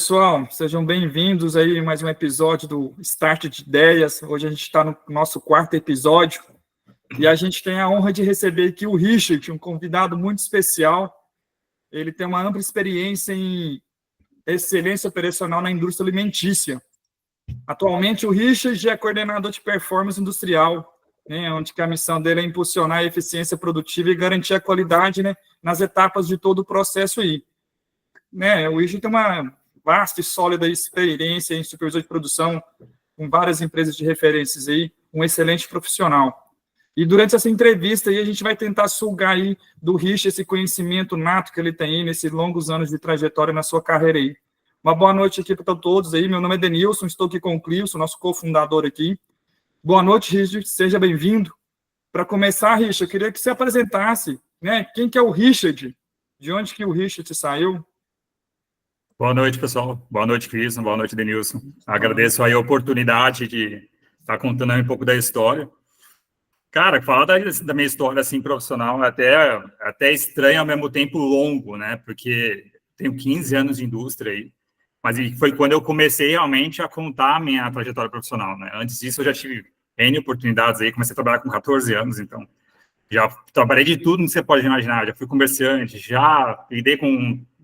pessoal, sejam bem-vindos aí a mais um episódio do Start de Ideias. Hoje a gente está no nosso quarto episódio e a gente tem a honra de receber aqui o Richard, um convidado muito especial. Ele tem uma ampla experiência em excelência operacional na indústria alimentícia. Atualmente, o Richard é coordenador de performance industrial, né, onde que a missão dele é impulsionar a eficiência produtiva e garantir a qualidade, né, nas etapas de todo o processo aí. Né, o Richard tem uma vasta e sólida experiência em supervisão de produção com várias empresas de referências aí, um excelente profissional. E durante essa entrevista aí, a gente vai tentar sugar aí do Richard esse conhecimento nato que ele tem aí nesses longos anos de trajetória na sua carreira aí. Uma boa noite aqui para todos aí. Meu nome é Denilson, estou aqui com o Clilson, nosso cofundador aqui. Boa noite, Richard, seja bem-vindo. Para começar, Richard, eu queria que você apresentasse, né? Quem que é o Richard? De onde que o Richard saiu? Boa noite, pessoal. Boa noite, Cris. Boa noite, Denilson. Agradeço aí a oportunidade de estar contando aí um pouco da história. Cara, falar da minha história, assim, profissional é até estranho, ao mesmo tempo longo, né? Porque tenho 15 anos de indústria aí. Mas foi quando eu comecei realmente a contar a minha trajetória profissional, né? Antes disso, eu já tive N oportunidades aí. Comecei a trabalhar com 14 anos, então já trabalhei de tudo que você pode imaginar. Já fui comerciante, já lidei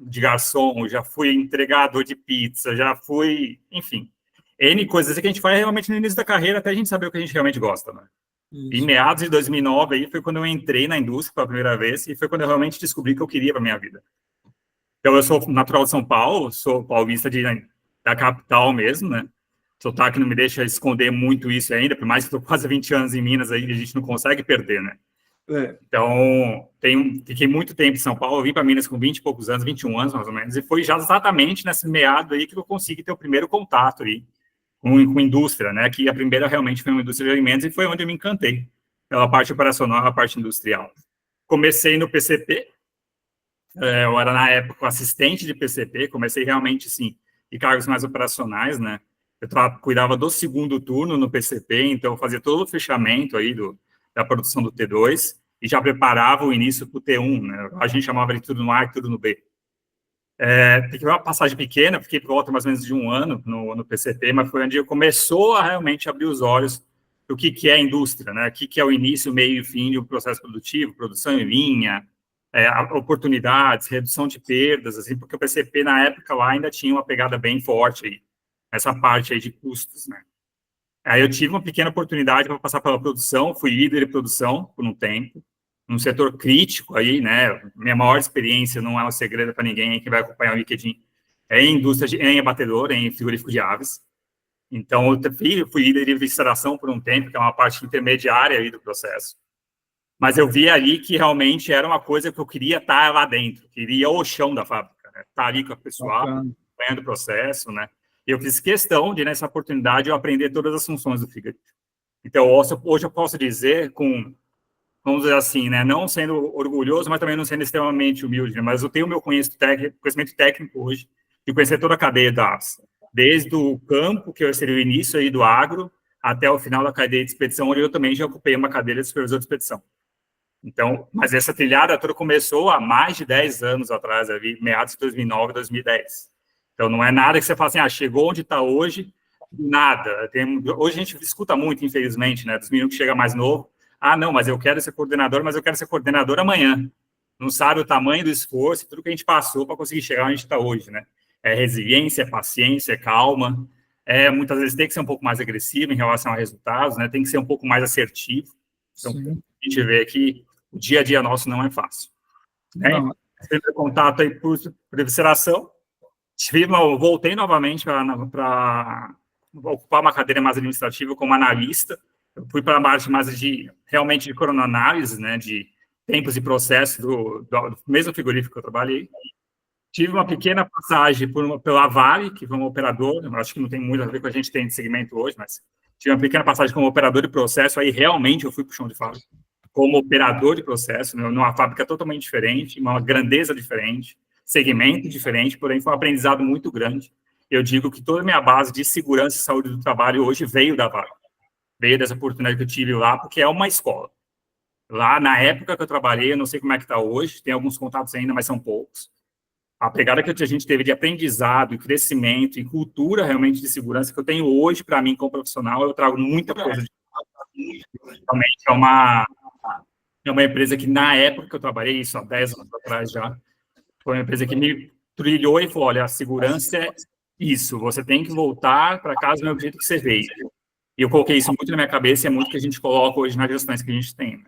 de garçom, já fui entregador de pizza, já fui, enfim, N coisas que a gente faz realmente no início da carreira até a gente saber o que a gente realmente gosta, né? Isso. Em meados de 2009 aí foi quando eu entrei na indústria pela primeira vez e foi quando eu realmente descobri o que eu queria para minha vida. Então eu sou natural de São Paulo, sou paulista da capital mesmo, né? Sotaque não me deixa esconder muito isso ainda, por mais que estou quase 20 anos em Minas aí, a gente não consegue perder, né? Então, fiquei muito tempo em São Paulo, eu vim para Minas com 20 e poucos anos, 21 anos mais ou menos, e foi já exatamente nesse meado aí que eu consegui ter o primeiro contato aí com indústria, né, que a primeira realmente foi uma indústria de alimentos e foi onde eu me encantei, pela parte operacional, a parte industrial. Comecei no PCP, eu era na época assistente de PCP, comecei realmente, sim, em cargos mais operacionais, né, eu cuidava do segundo turno no PCP, então eu fazia todo o fechamento aí da produção do T2, e já preparava o início para o T1, né? A gente chamava de tudo no A e tudo no B. Fiquei uma passagem pequena, fiquei por volta mais ou menos de um ano no PCP, mas foi onde começou a realmente abrir os olhos do que é a indústria, né? O que é o início, meio e fim de um processo produtivo, produção em linha, oportunidades, redução de perdas, assim, porque o PCP na época lá ainda tinha uma pegada bem forte aí, essa parte aí de custos, né? Aí eu tive uma pequena oportunidade para passar pela produção, fui líder de produção por um tempo, num setor crítico aí, né? Minha maior experiência não é um segredo para ninguém que vai acompanhar o LinkedIn, é em indústria, em abatedor, em frigorífico de aves. Então, eu fui líder de instalação por um tempo, que é uma parte intermediária aí do processo. Mas eu vi ali que realmente era uma coisa que eu queria estar lá dentro, queria o chão da fábrica, né? Estar ali com o pessoal, acompanhando o processo, né? Eu fiz questão de, nessa oportunidade, eu aprender todas as funções do frigorífico. Então, hoje eu posso dizer, vamos dizer assim, né, não sendo orgulhoso, mas também não sendo extremamente humilde, né, mas eu tenho o meu conhecimento técnico hoje de conhecer toda a cadeia da aves, desde o campo, que seria o início aí do agro, até o final da cadeia de expedição, onde eu também já ocupei uma cadeira de supervisor de expedição. Então, mas essa trilhada toda começou há mais de 10 anos atrás, ali, meados de 2009, 2010. Então, não é nada que você fala assim, chegou onde está hoje, nada. Hoje a gente escuta muito, infelizmente, né, dos meninos que chegam mais novo, não, mas eu quero ser coordenador, mas eu quero ser coordenador amanhã. Não sabe o tamanho do esforço, tudo que a gente passou para conseguir chegar onde a gente está hoje, né? É resiliência, é paciência, é calma, muitas vezes tem que ser um pouco mais agressivo em relação a resultados, né? Tem que ser um pouco mais assertivo. Então, a gente vê que o dia a dia nosso não é fácil. Né? Sempre contato aí por evisceração. Voltei novamente para ocupar uma cadeira mais administrativa como analista. Eu fui para a parte mais realmente de cronoanálise, né, de tempos e processos do mesmo frigorífico que eu trabalhei. Tive uma pequena passagem pela Vale, que foi um operador, acho que não tem muito a ver com a gente tem de segmento hoje, mas tive uma pequena passagem como operador de processo, aí realmente eu fui para o chão de fábrica, como operador de processo, numa fábrica totalmente diferente, uma grandeza diferente, segmento diferente, porém foi um aprendizado muito grande. Eu digo que toda a minha base de segurança e saúde do trabalho hoje veio da Vale, veio dessa oportunidade que eu tive lá, porque é uma escola. Lá, na época que eu trabalhei, eu não sei como é que está hoje, tem alguns contatos ainda, mas são poucos. a pegada que a gente teve de aprendizado, e crescimento e cultura realmente de segurança que eu tenho hoje para mim como profissional, eu trago muita coisa. Realmente é uma empresa que, na época que eu trabalhei, isso há 10 anos atrás já, foi uma empresa que me trilhou e falou, olha, a segurança é isso, você tem que voltar para casa do mesmo jeito que você veio. E eu coloquei isso muito na minha cabeça e é muito que a gente coloca hoje nas gestões que a gente tem. Né?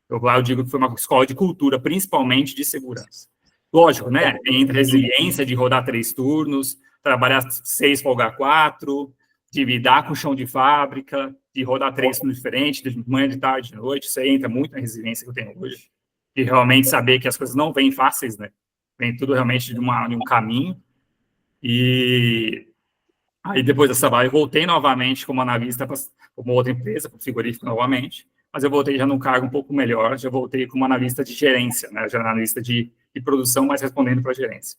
Eu digo que foi uma escola de cultura, principalmente de segurança. Lógico, né? Tem resiliência de rodar 3 turnos, trabalhar 6, folgar 4, de lidar com o chão de fábrica, de rodar 3 turnos diferentes, de manhã, de tarde, de noite. Isso aí entra muito na resiliência que eu tenho hoje. De realmente saber que as coisas não vêm fáceis, né? Vem tudo realmente de um caminho. E aí, depois dessa vaga, eu voltei novamente como analista para uma outra empresa, para o frigorífico novamente, mas eu voltei já num cargo um pouco melhor, já voltei como analista de gerência, né, já analista de produção, mas respondendo para a gerência.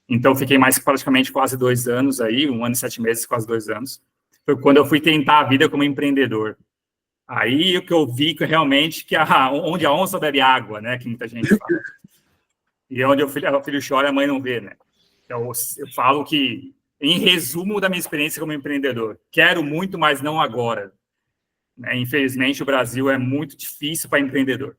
Então, fiquei mais praticamente quase 2 anos aí, 1 ano e 7 meses, quase 2 anos. Foi quando eu fui tentar a vida como empreendedor. Aí, o que eu vi que realmente que onde a onça bebe água, né, que muita gente fala. E onde o filho chora, a mãe não vê, né. Então, eu falo que, em resumo da minha experiência como empreendedor, quero muito, mas não agora. Né? Infelizmente, o Brasil é muito difícil para empreendedor.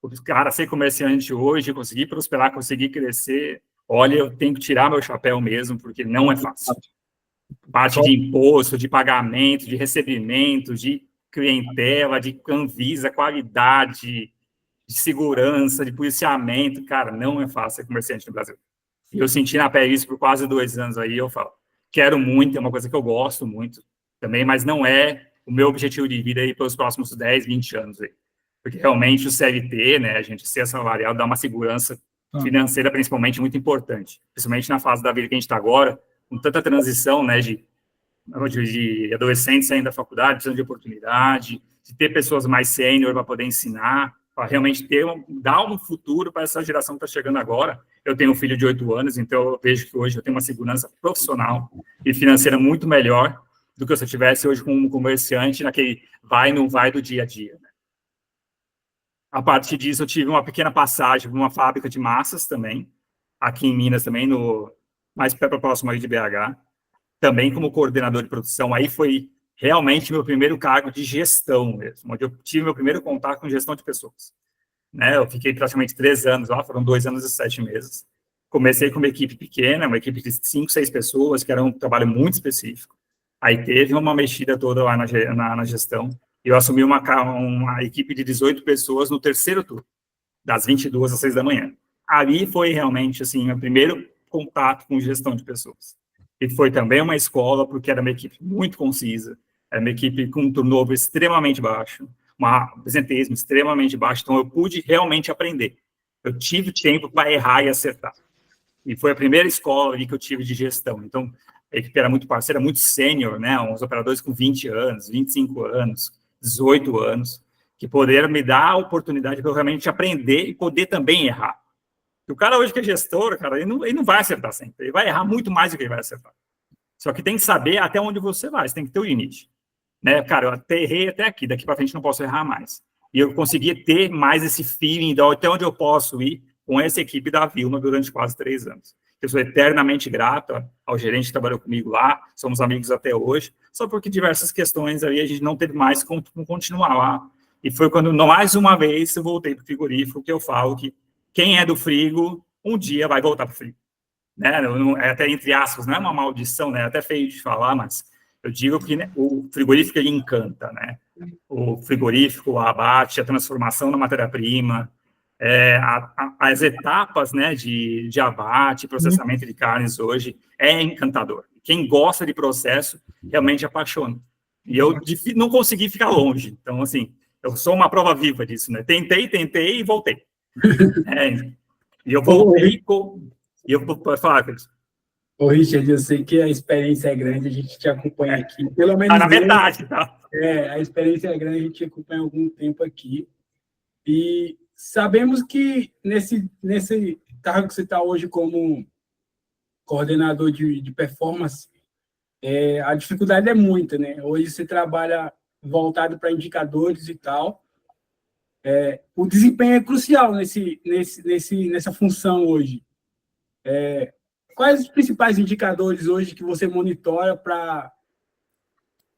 O cara ser comerciante hoje, conseguir prosperar, conseguir crescer, olha, eu tenho que tirar meu chapéu mesmo, porque não é fácil. Parte de imposto, de pagamento, de recebimento, de clientela, de Anvisa, qualidade, de segurança, de policiamento, cara, não é fácil ser comerciante no Brasil. E eu senti na pele isso por quase 2 anos aí, eu falo, quero muito, é uma coisa que eu gosto muito também, mas não é o meu objetivo de vida aí pelos próximos 10, 20 anos aí. Porque realmente o CLT, né, a gente ser assalariado, dá uma segurança financeira, principalmente, muito importante. Principalmente na fase da vida que a gente está agora, com tanta transição, né, de adolescentes saindo da faculdade, precisando de oportunidade, de ter pessoas mais sênior para poder ensinar, para realmente dar um futuro para essa geração que está chegando agora. Eu tenho um filho de 8 anos, então eu vejo que hoje eu tenho uma segurança profissional e financeira muito melhor do que se eu tivesse hoje com um comerciante naquele vai e não vai do dia a dia. Né? A partir disso, eu tive uma pequena passagem por uma fábrica de massas também, aqui em Minas também, mais próximo aí de BH, também como coordenador de produção. Aí foi realmente meu primeiro cargo de gestão mesmo, onde eu tive meu primeiro contato com gestão de pessoas. Né? Eu fiquei praticamente 3 anos lá, foram 2 anos e 7 meses. Comecei com uma equipe pequena, uma equipe de 5, 6 pessoas, que era um trabalho muito específico. Aí teve uma mexida toda lá na gestão, e eu assumi uma equipe de 18 pessoas no terceiro turno, das 22 às 6 da manhã. Ali foi realmente, assim, meu primeiro contato com gestão de pessoas. E foi também uma escola, porque era uma equipe muito concisa, era uma equipe com um turnover extremamente baixo, um absenteísmo extremamente baixo, então eu pude realmente aprender. Eu tive tempo para errar e acertar. E foi a primeira escola ali que eu tive de gestão. Então, a equipe era muito parceira, muito sênior, né? Uns operadores com 20 anos, 25 anos, 18 anos, que poderam me dar a oportunidade de eu realmente aprender e poder também errar. E o cara hoje que é gestor, cara, ele não vai acertar sempre. Ele vai errar muito mais do que ele vai acertar. Só que tem que saber até onde você vai, você tem que ter o limite. Né? Cara, eu até errei até aqui, daqui para frente não posso errar mais. E eu consegui ter mais esse feeling de até onde eu posso ir com essa equipe da Vilma durante quase 3 anos. Eu sou eternamente grato ao gerente que trabalhou comigo lá, somos amigos até hoje, só porque diversas questões aí a gente não teve mais como continuar lá. E foi quando, mais uma vez, eu voltei para o frigorífico, que eu falo que quem é do frigo, um dia vai voltar para o frigo. Né? É até entre aspas, não é uma maldição, né? É até feio de falar, mas eu digo que, né, o frigorífico ele encanta, né? O frigorífico, o abate, a transformação na matéria-prima, as etapas, né, de abate, processamento de carnes hoje é encantador. Quem gosta de processo realmente apaixona. E eu não consegui ficar longe. Então, assim, eu sou uma prova viva disso, né? Tentei e voltei. E eu voltei e eu vou falar, Cris. Ô, Richard, eu sei que a experiência é grande, a gente te acompanha aqui, pelo menos... Tá na metade, tá? A experiência é grande, a gente te acompanha há algum tempo aqui. E sabemos que nesse cargo que você está hoje como coordenador de performance, a dificuldade é muita, né? Hoje você trabalha voltado para indicadores e tal. O desempenho é crucial nessa função hoje. Quais os principais indicadores hoje que você monitora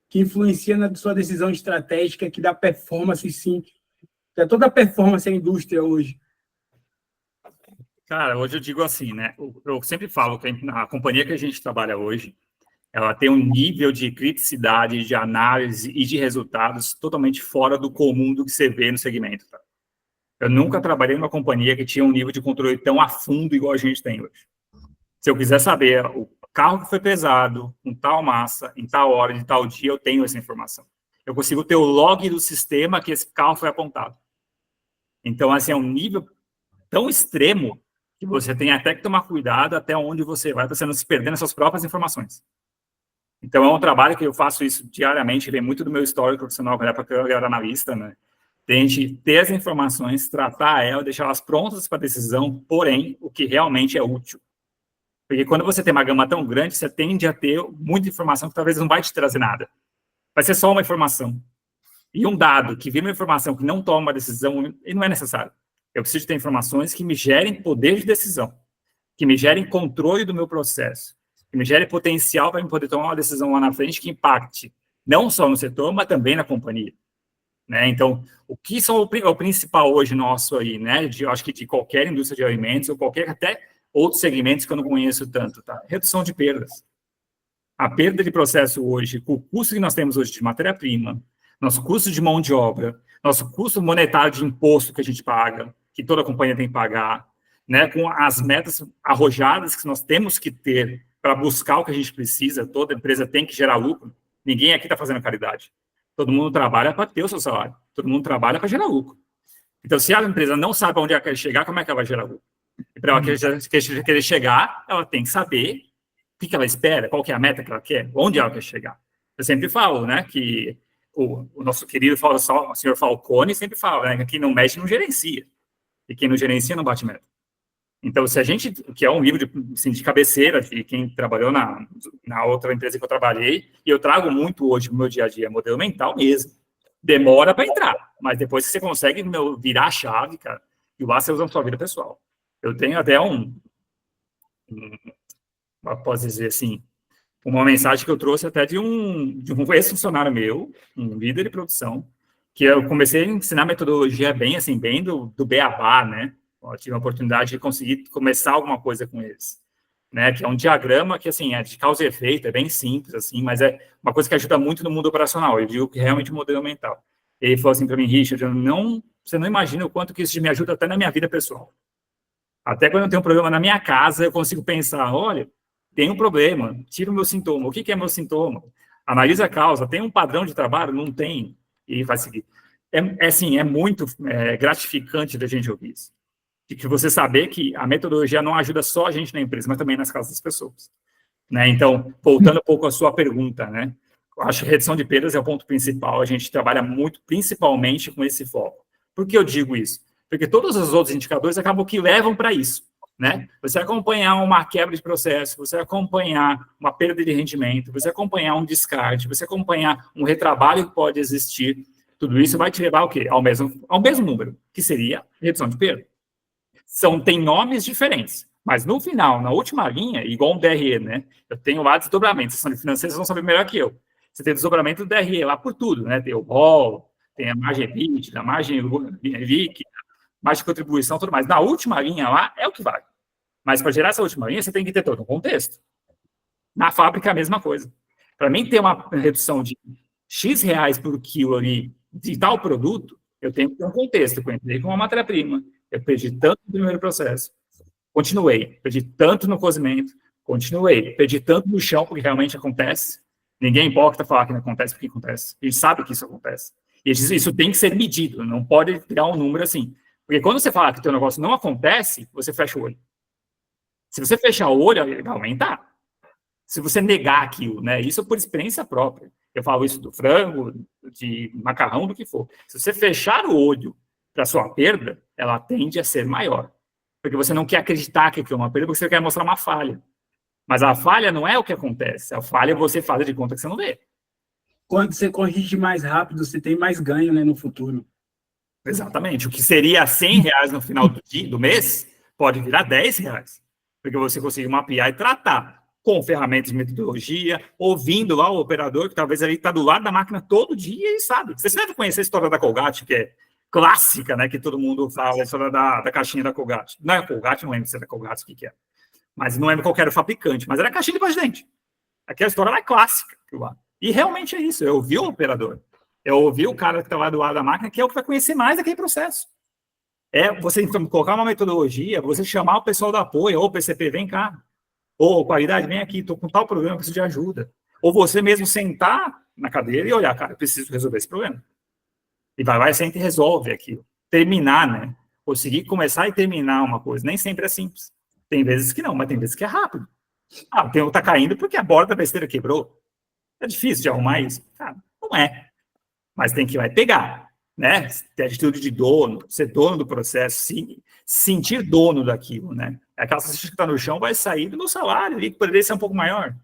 que influencia na sua decisão estratégica, que dá performance, sim, que é toda a performance da indústria hoje? Cara, hoje eu digo assim, né? Eu sempre falo que a companhia que a gente trabalha hoje, ela tem um nível de criticidade, de análise e de resultados totalmente fora do comum do que você vê no segmento, tá? Eu nunca trabalhei numa companhia que tinha um nível de controle tão a fundo igual a gente tem hoje. Se eu quiser saber o carro que foi pesado, com tal massa, em tal hora, de tal dia, eu tenho essa informação. Eu consigo ter o log do sistema que esse carro foi apontado. Então, assim, é um nível tão extremo que você tem até que tomar cuidado até onde você vai, para você não se perder nas suas próprias informações. Então, é um trabalho que eu faço isso diariamente, vem muito do meu histórico profissional, na época que eu era analista, né? Tem a gente ter as informações, tratar elas, deixar elas prontas para decisão, porém, o que realmente é útil. Porque quando você tem uma gama tão grande, você tende a ter muita informação que talvez não vai te trazer nada. Vai ser só uma informação. E um dado que vira uma informação que não toma uma decisão, e não é necessário. Eu preciso ter informações que me gerem poder de decisão, que me gerem controle do meu processo, que me gerem potencial para eu poder tomar uma decisão lá na frente que impacte não só no setor, mas também na companhia. Né? Então, o que são o principal hoje nosso aí, né? Eu acho que de qualquer indústria de alimentos, ou qualquer até outros segmentos que eu não conheço tanto, tá? Redução de perdas. A perda de processo hoje, com o custo que nós temos hoje de matéria-prima, nosso custo de mão de obra, nosso custo monetário de imposto que a gente paga, que toda companhia tem que pagar, né? Com as metas arrojadas que nós temos que ter para buscar o que a gente precisa, toda empresa tem que gerar lucro, ninguém aqui está fazendo caridade. Todo mundo trabalha para ter o seu salário. Todo mundo trabalha para gerar lucro. Então, se a empresa não sabe onde ela quer chegar, como é que ela vai gerar lucro? E para ela querer chegar, ela tem que saber o que ela espera, qual que é a meta que ela quer, onde ela quer chegar. Eu sempre falo, né, que o nosso querido o senhor Falcone sempre fala, né, que quem não mexe não gerencia. E quem não gerencia não bate meta. Então, se a gente, que é um livro de cabeceira, de quem trabalhou na outra empresa que eu trabalhei, e eu trago muito hoje no meu dia a dia, modelo mental mesmo. Demora para entrar, mas depois que você consegue virar a chave, cara, e lá você usa na sua vida pessoal. Eu tenho até posso dizer assim, uma mensagem que eu trouxe até de um ex-funcionário meu, um líder de produção, que eu comecei a ensinar metodologia bem do beabá, né? Eu tive a oportunidade de conseguir começar alguma coisa com eles, né? Que é um diagrama que, assim, é de causa e efeito, é bem simples, assim, mas é uma coisa que ajuda muito no mundo operacional. Eu digo que realmente é um modelo mental. Ele falou assim para mim, Richard, você não imagina o quanto que isso me ajuda até na minha vida pessoal. Até quando eu tenho um problema na minha casa, eu consigo pensar, olha, tem um problema, tira o meu sintoma. O que é meu sintoma? Analisa a causa. Tem um padrão de trabalho? Não tem. E vai seguir. É muito gratificante da gente ouvir isso. De que você saber que a metodologia não ajuda só a gente na empresa, mas também nas casas das pessoas. Né? Então, voltando um pouco à sua pergunta, né? Eu acho que redução de perdas é o ponto principal. A gente trabalha muito, principalmente, com esse foco. Por que eu digo isso? Porque todos os outros indicadores acabam que levam para isso. Né? Você acompanhar uma quebra de processo, você acompanhar uma perda de rendimento, você acompanhar um descarte, você acompanhar um retrabalho que pode existir, tudo isso vai te levar ao quê? Ao mesmo número, que seria redução de perda. Tem nomes diferentes, mas no final, na última linha, igual um DRE, né? Eu tenho lá desdobramentos, vocês são de financeiros, vocês vão saber melhor que eu. Você tem desdobramento do DRE lá por tudo, né? Tem o ROL, tem a margem EBITDA, a margem líquida, margem de contribuição, tudo mais. Na última linha lá, é o que vale. Mas para gerar essa última linha, você tem que ter todo um contexto. Na fábrica, a mesma coisa. Para mim ter uma redução de X reais por quilo ali de tal produto, eu tenho que ter um contexto. Eu entrei com uma matéria-prima, eu perdi tanto no primeiro processo, continuei, perdi tanto no cozimento, continuei, perdi tanto no chão, porque realmente acontece. Ninguém importa falar que não acontece, porque acontece. A gente sabe que isso acontece. E isso tem que ser medido, não pode tirar um número assim. Porque quando você fala que o teu negócio não acontece, você fecha o olho. Se você fechar o olho, vai aumentar. Se você negar aquilo, né? Isso é por experiência própria. Eu falo isso do frango, de macarrão, do que for. Se você fechar o olho para a sua perda, ela tende a ser maior. Porque você não quer acreditar que é uma perda, porque você quer mostrar uma falha. Mas a falha não é o que acontece. A falha é você fazer de conta que você não vê. Quando você corrige mais rápido, você tem mais ganho, né, no futuro. Exatamente. O que seria R$100 no final do mês, pode virar R$10. porque você consegue mapear e tratar com ferramentas de metodologia, ouvindo lá o operador, que talvez ele está do lado da máquina todo dia e sabe. Você deve conhecer a história da Colgate, que é clássica, né, que todo mundo fala, a história da caixinha da Colgate. Não é a Colgate, não lembro se era Colgate, o que é. Mas não lembro qual era o fabricante, mas era a caixinha de pasta de dente. Aquela história é clássica. E realmente é isso, eu ouvi o operador. Eu ouvi o cara que está lá do lado da máquina, que é o que vai conhecer mais daquele processo. É você colocar uma metodologia, você chamar o pessoal do apoio, ou o PCP, vem cá. Ou qualidade, vem aqui, estou com tal problema, preciso de ajuda. Ou você mesmo sentar na cadeira e olhar, cara, eu preciso resolver esse problema. E vai, senta e resolve aquilo. Terminar, né? Conseguir começar e terminar uma coisa. Nem sempre é simples. Tem vezes que não, mas tem vezes que é rápido. Tá caindo porque a borda da besteira quebrou. É difícil de arrumar isso? Cara, não é. Mas tem que ir lá e pegar, né? Ter atitude de dono, ser dono do processo, sentir dono daquilo, né? Aquela salsicha que está no chão vai sair do meu salário, e poderia ser um pouco maior.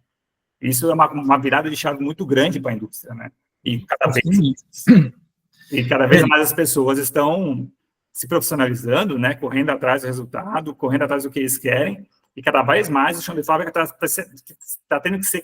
Isso é uma virada de chave muito grande para a indústria, né? E cada vez mais as pessoas estão se profissionalizando, né? Correndo atrás do resultado, correndo atrás do que eles querem, e cada vez mais o chão de fábrica está tendo que ser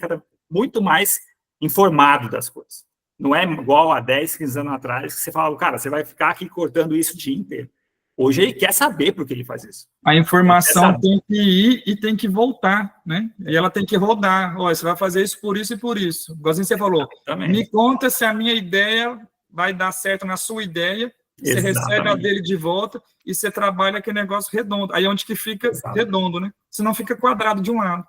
muito mais informado das coisas. Não é igual a 10, 15 anos atrás, que você fala, cara, você vai ficar aqui cortando isso o dia inteiro. Hoje ele quer saber por que ele faz isso. A informação tem que ir e tem que voltar, né? E ela tem que rodar. Olha, você vai fazer isso por isso e por isso. Igualzinho você falou. Exatamente. Me conta se a minha ideia vai dar certo na sua ideia, você Exatamente. Recebe a dele de volta e você trabalha aquele negócio redondo. Aí é onde que fica Exato. Redondo, né? Senão fica quadrado de um lado.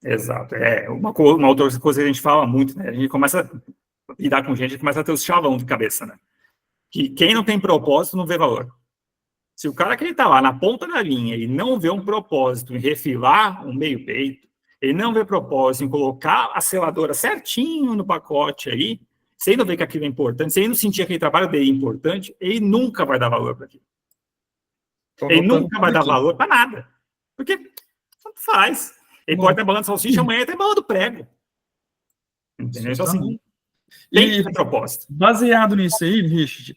Exato. Uma outra coisa que a gente fala muito, né? A gente começa a lidar com gente, a gente começa a ter os chavão de cabeça, né? Que quem não tem propósito não vê valor. Se o cara que ele está lá na ponta da linha e não vê um propósito em refilar um meio peito, ele não vê propósito em colocar a seladora certinho no pacote aí, se ele não vê que aquilo é importante, se ele não sentir aquele trabalho dele importante, ele nunca vai dar valor para aquilo. Ele nunca vai dar valor para nada. Porque tanto faz. Ele pode ter balança salsicha, amanhã tem bala do prego. Entendeu? Então, assim, tem que ter propósito. Baseado nisso aí, Richard,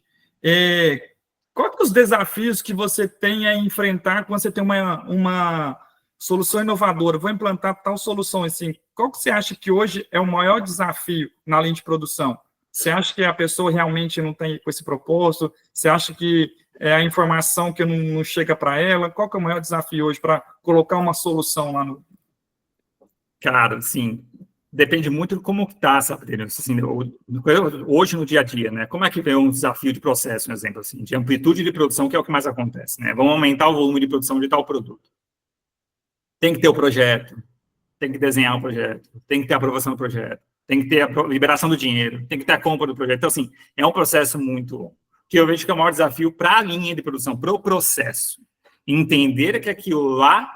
quais são os desafios que você tem a enfrentar quando você tem uma solução inovadora? Vou implantar tal solução assim. Qual que você acha que hoje é o maior desafio na linha de produção? Você acha que a pessoa realmente não tem com esse propósito? Você acha que é a informação que não chega para ela? Qual que é o maior desafio hoje para colocar uma solução lá no... Cara, sim, depende muito de como está, sabe? Assim, hoje no dia a dia, né? Como é que vem um desafio de processo, um exemplo assim, de amplitude de produção, que é o que mais acontece, né? Vamos aumentar o volume de produção de tal produto. Tem que ter o projeto, tem que desenhar o projeto, tem que ter a aprovação do projeto, tem que ter a liberação do dinheiro, tem que ter a compra do projeto. Então, assim, é um processo muito longo, que eu vejo que é o maior desafio para a linha de produção, para o processo. Entender que aquilo lá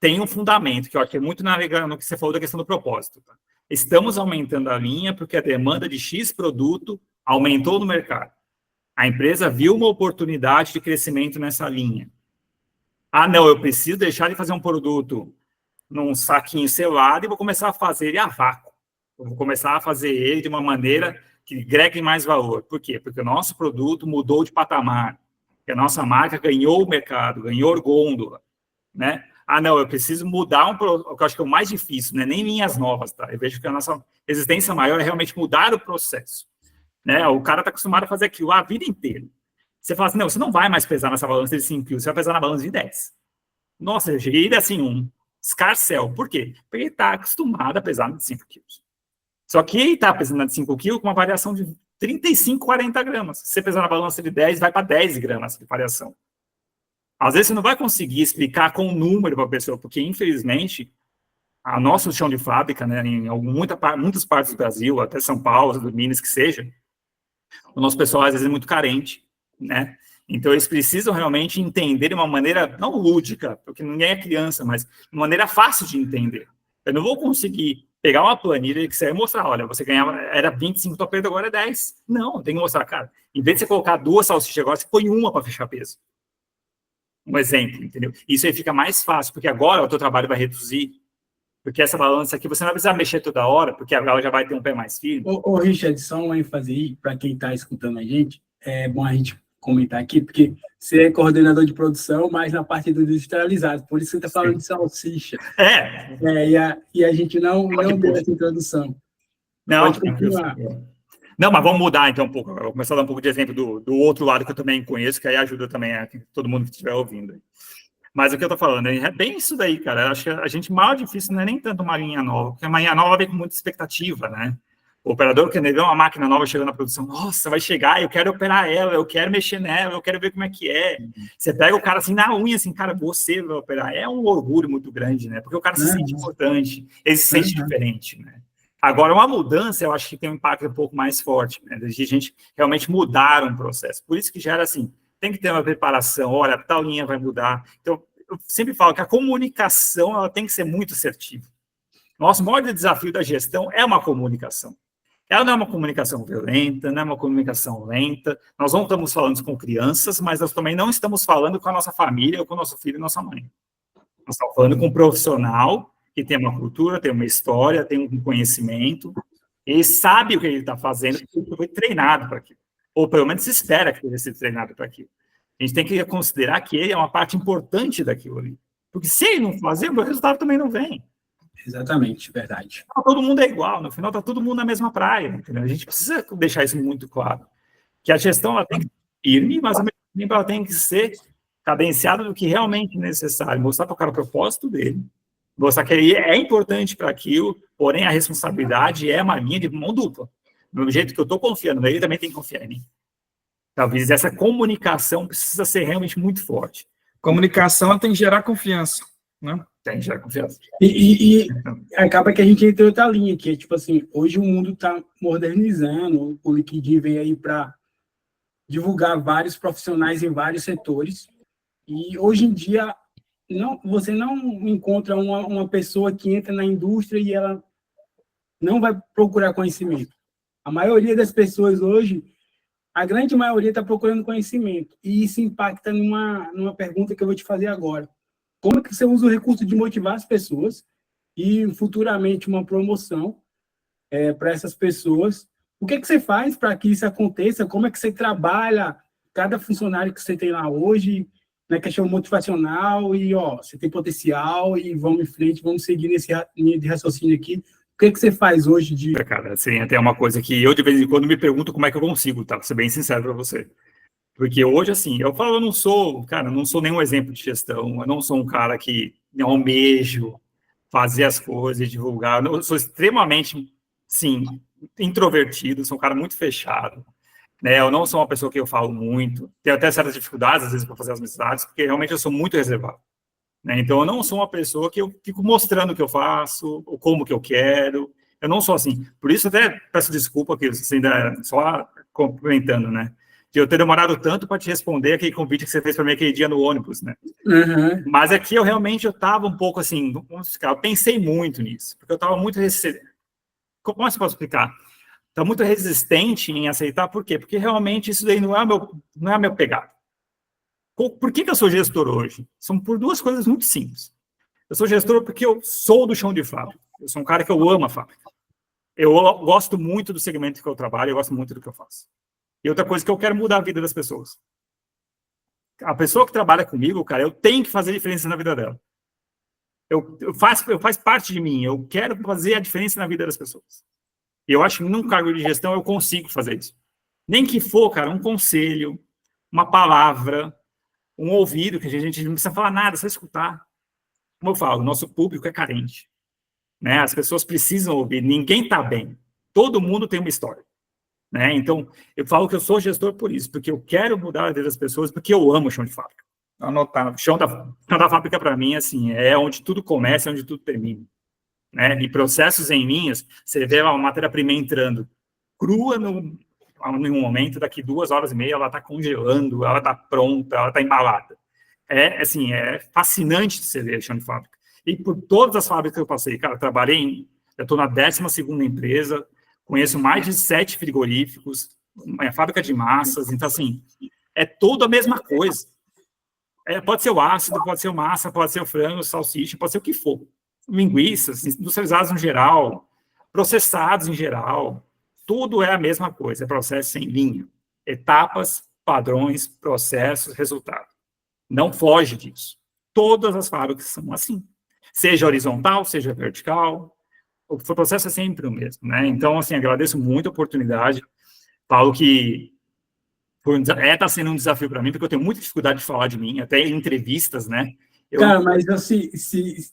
tem um fundamento, que eu acho que é muito no que você falou da questão do propósito. Tá? Estamos aumentando a linha porque a demanda de X produto aumentou no mercado. A empresa viu uma oportunidade de crescimento nessa linha. Não, eu preciso deixar de fazer um produto num saquinho selado e vou começar a fazer ele a vácuo. Eu vou começar a fazer ele de uma maneira que agregue mais valor. Por quê? Porque o nosso produto mudou de patamar, que a nossa marca ganhou o mercado, ganhou gôndola, né? Não, eu preciso mudar o que eu acho que é o mais difícil, né? Nem linhas novas, tá? Eu vejo que a nossa resistência maior é realmente mudar o processo, né? O cara está acostumado a fazer aquilo a vida inteira. Você fala assim, não, você não vai mais pesar nessa balança de 5 quilos, você vai pesar na balança de 10. Nossa, eu cheguei assim, um escarcel. Por quê? Porque ele está acostumado a pesar de 5 quilos. Só que ele está pesando de 5 quilos com uma variação de 35, 40 gramas. Se você pesar na balança de 10, vai para 10 gramas de variação. Às vezes você não vai conseguir explicar com um número para a pessoa, porque, infelizmente, a nosso chão de fábrica, né, em muitas partes do Brasil, até São Paulo, do Minas, que seja, o nosso pessoal, às vezes, é muito carente, né? Então, eles precisam realmente entender de uma maneira, não lúdica, porque ninguém é criança, mas de uma maneira fácil de entender. Eu não vou conseguir pegar uma planilha que você vai mostrar, olha, você ganhava, era 25 topetas, agora é 10. Não, tem que mostrar, cara. Em vez de você colocar 2 salsichas agora, você põe uma para fechar peso. Um exemplo, entendeu? Isso aí fica mais fácil, porque agora o teu trabalho vai reduzir, porque essa balança aqui você não vai precisar mexer toda hora, porque ela já vai ter um pé mais firme. Richard, só uma ênfase aí, para quem está escutando a gente, é bom a gente comentar aqui, porque ser coordenador de produção, mas na parte do industrializado. Por isso que você está falando de salsicha. E a gente não deu essa introdução. Não, pode continuar. Não, mas vamos mudar então um pouco. Eu vou começar a dar um pouco de exemplo do outro lado que eu também conheço, que aí ajuda também todo mundo que estiver ouvindo. Mas o que eu tô falando é bem isso daí, cara. Eu acho que a gente, mal difícil não é nem tanto uma linha nova, porque uma linha nova vem com muita expectativa, né? O operador quer ver uma máquina nova chegando na produção, nossa, vai chegar, eu quero operar ela, eu quero mexer nela, eu quero ver como é que é. Você pega o cara assim na unha, assim, cara, você vai operar. É um orgulho muito grande, né? Porque o cara se sente importante, ele se sente diferente, né? Agora, uma mudança, eu acho que tem um impacto um pouco mais forte, né? De gente realmente mudar um processo. Por isso que gera assim, tem que ter uma preparação, olha, tal linha vai mudar. Então, eu sempre falo que a comunicação, ela tem que ser muito assertiva. Nosso maior desafio da gestão é uma comunicação. Ela não é uma comunicação violenta, não é uma comunicação lenta. Nós não estamos falando com crianças, mas nós também não estamos falando com a nossa família, ou com o nosso filho e nossa mãe. Nós estamos falando com um profissional que tem uma cultura, tem uma história, tem um conhecimento, ele sabe o que ele está fazendo, porque ele foi treinado para aquilo. Ou pelo menos se espera que ele seja treinado para aquilo. A gente tem que considerar que ele é uma parte importante daquilo ali. Porque se ele não fazer, o resultado também não vem. Exatamente, verdade. Todo mundo é igual, no final está todo mundo na mesma praia, entendeu? A gente precisa deixar isso muito claro. Que a gestão ela tem que ser firme, mas ao mesmo tempo ela tem que ser cadenciada do que realmente é necessário. Mostrar para o cara o propósito dele, mostrar que ele é importante para aquilo, porém a responsabilidade é uma linha de mão dupla. Do jeito que eu estou confiando nele, ele também tem que confiar em mim. Talvez essa comunicação precisa ser realmente muito forte. Comunicação tem que gerar confiança, né? Tem que gerar confiança. E acaba que a gente entra em outra linha, que é tipo assim, hoje o mundo está modernizando, o LinkedIn vem aí para divulgar vários profissionais em vários setores, e hoje em dia você não encontra uma pessoa que entra na indústria e ela não vai procurar conhecimento. A maioria das pessoas hoje, a grande maioria está procurando conhecimento, e isso impacta numa pergunta que eu vou te fazer agora. Como é que você usa o recurso de motivar as pessoas e futuramente uma promoção para essas pessoas? O que você faz para que isso aconteça? Como é que você trabalha cada funcionário que você tem lá hoje, na questão motivacional, e você tem potencial, e vamos em frente, vamos seguir nesse linha de raciocínio aqui. O que você faz hoje de... Cara, assim, até uma coisa que eu de vez em quando me pergunto como é que eu consigo, tá? Vou ser bem sincero para você. Porque hoje, assim, eu falo, eu não sou nenhum exemplo de gestão, eu não sou um cara que almejo fazer as coisas, divulgar, eu sou extremamente, sim, introvertido, sou um cara muito fechado, né, eu não sou uma pessoa que eu falo muito, tenho até certas dificuldades, às vezes, para fazer as amizades, porque realmente eu sou muito reservado, né, então eu não sou uma pessoa que eu fico mostrando o que eu faço, ou como que eu quero, eu não sou assim, por isso até peço desculpa, que você ainda, só complementando, né, de eu ter demorado tanto para te responder aquele convite que você fez para mim aquele dia no ônibus, né? Uhum. Mas aqui eu estava um pouco assim, eu pensei muito nisso, porque eu estava muito como é que eu posso explicar? Estava muito resistente em aceitar, por quê? Porque realmente isso daí não é meu pegado. Por que eu sou gestor hoje? São por duas coisas muito simples. Eu sou gestor porque eu sou do chão de fábrica. Eu sou um cara que eu amo a fábrica. Eu gosto muito do segmento que eu trabalho, eu gosto muito do que eu faço. E outra coisa que eu quero mudar a vida das pessoas. A pessoa que trabalha comigo, cara, eu tenho que fazer diferença na vida dela. Faz parte de mim, eu quero fazer a diferença na vida das pessoas. E eu acho que num cargo de gestão eu consigo fazer isso. Nem que for, cara, um conselho, uma palavra, um ouvido, que a gente não precisa falar nada, só escutar. Como eu falo, o nosso público é carente, né? As pessoas precisam ouvir, ninguém está bem. Todo mundo tem uma história. Né? Então, eu falo que eu sou gestor por isso, porque eu quero mudar a vida das pessoas, porque eu amo o chão de fábrica. Anotar, o chão da fábrica, para mim, assim, é onde tudo começa, é onde tudo termina. Né? E processos em linhas, você vê uma matéria-prima entrando crua em um momento, daqui 2h30, ela está congelando, ela está pronta, ela está embalada. É fascinante de você ver o chão de fábrica. E por todas as fábricas que eu passei, cara, eu estou na 12ª empresa, conheço mais de 7 frigoríficos, fábrica de massas, então, assim, é tudo a mesma coisa. Pode ser o ácido, pode ser o massa, pode ser o frango, salsicha, pode ser o que for. Linguiças, industrializados em geral, processados em geral, tudo é a mesma coisa, é processo em linha. Etapas padrões, processos, resultado. Não foge disso. Todas as fábricas são assim. Seja horizontal, seja vertical, o processo é sempre o mesmo, né? Então, assim, agradeço muito a oportunidade. Falo que está sendo um desafio para mim, porque eu tenho muita dificuldade de falar de mim, até em entrevistas, né? Cara, mas não sei, se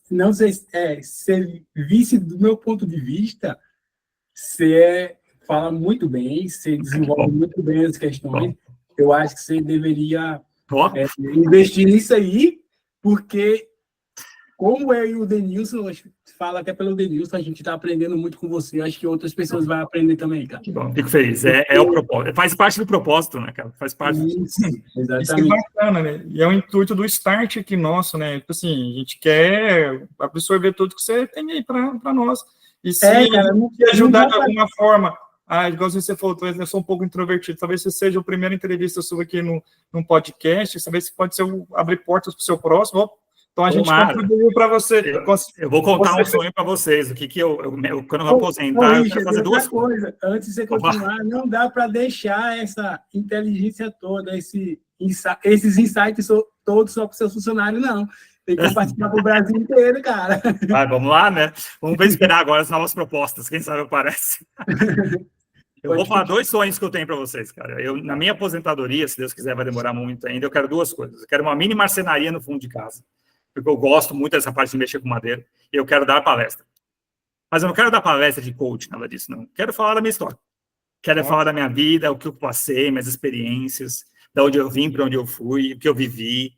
visse do meu ponto de vista, você fala muito bem, você desenvolve muito bem as questões. Eu acho que você deveria investir nisso aí, porque como eu e o Denilson, fala até pelo Denilson, a gente está aprendendo muito com você, acho que outras pessoas vão aprender também, cara. Que bom, fico feliz. É o propósito, faz parte do propósito, né, cara? Faz parte. Isso, exatamente. Isso é bacana, né? E é o intuito do Start aqui nosso, né? Tipo assim, a gente quer absorver tudo que você tem aí para nós. E se cara, ajudar de alguma forma, igual você falou, eu sou um pouco introvertido, talvez você seja a primeira entrevista sua aqui num podcast, talvez pode ser abrir portas para o seu próximo. Então a gente contribuiu para você. Eu vou contar um sonho para vocês. Quando eu me aposentar, eu quero fazer duas coisas. Antes de você continuar, não dá para deixar essa inteligência toda, esses insights todos só para os seus funcionários, não. Tem que compartilhar para o Brasil inteiro, cara. Vamos lá, né? Vamos ver esperar agora as novas propostas. Quem sabe aparece. Eu vou falar 2 sonhos que eu tenho para vocês, cara. Na minha aposentadoria, se Deus quiser, vai demorar muito ainda, eu quero 2 coisas. Eu quero uma mini marcenaria no fundo de casa, porque eu gosto muito dessa parte de mexer com madeira, e eu quero dar palestra. Mas eu não quero dar palestra de coach, nada disso, não. Quero falar da minha história. Quero falar da minha vida, o que eu passei, minhas experiências, de onde eu vim, para onde eu fui, o que eu vivi.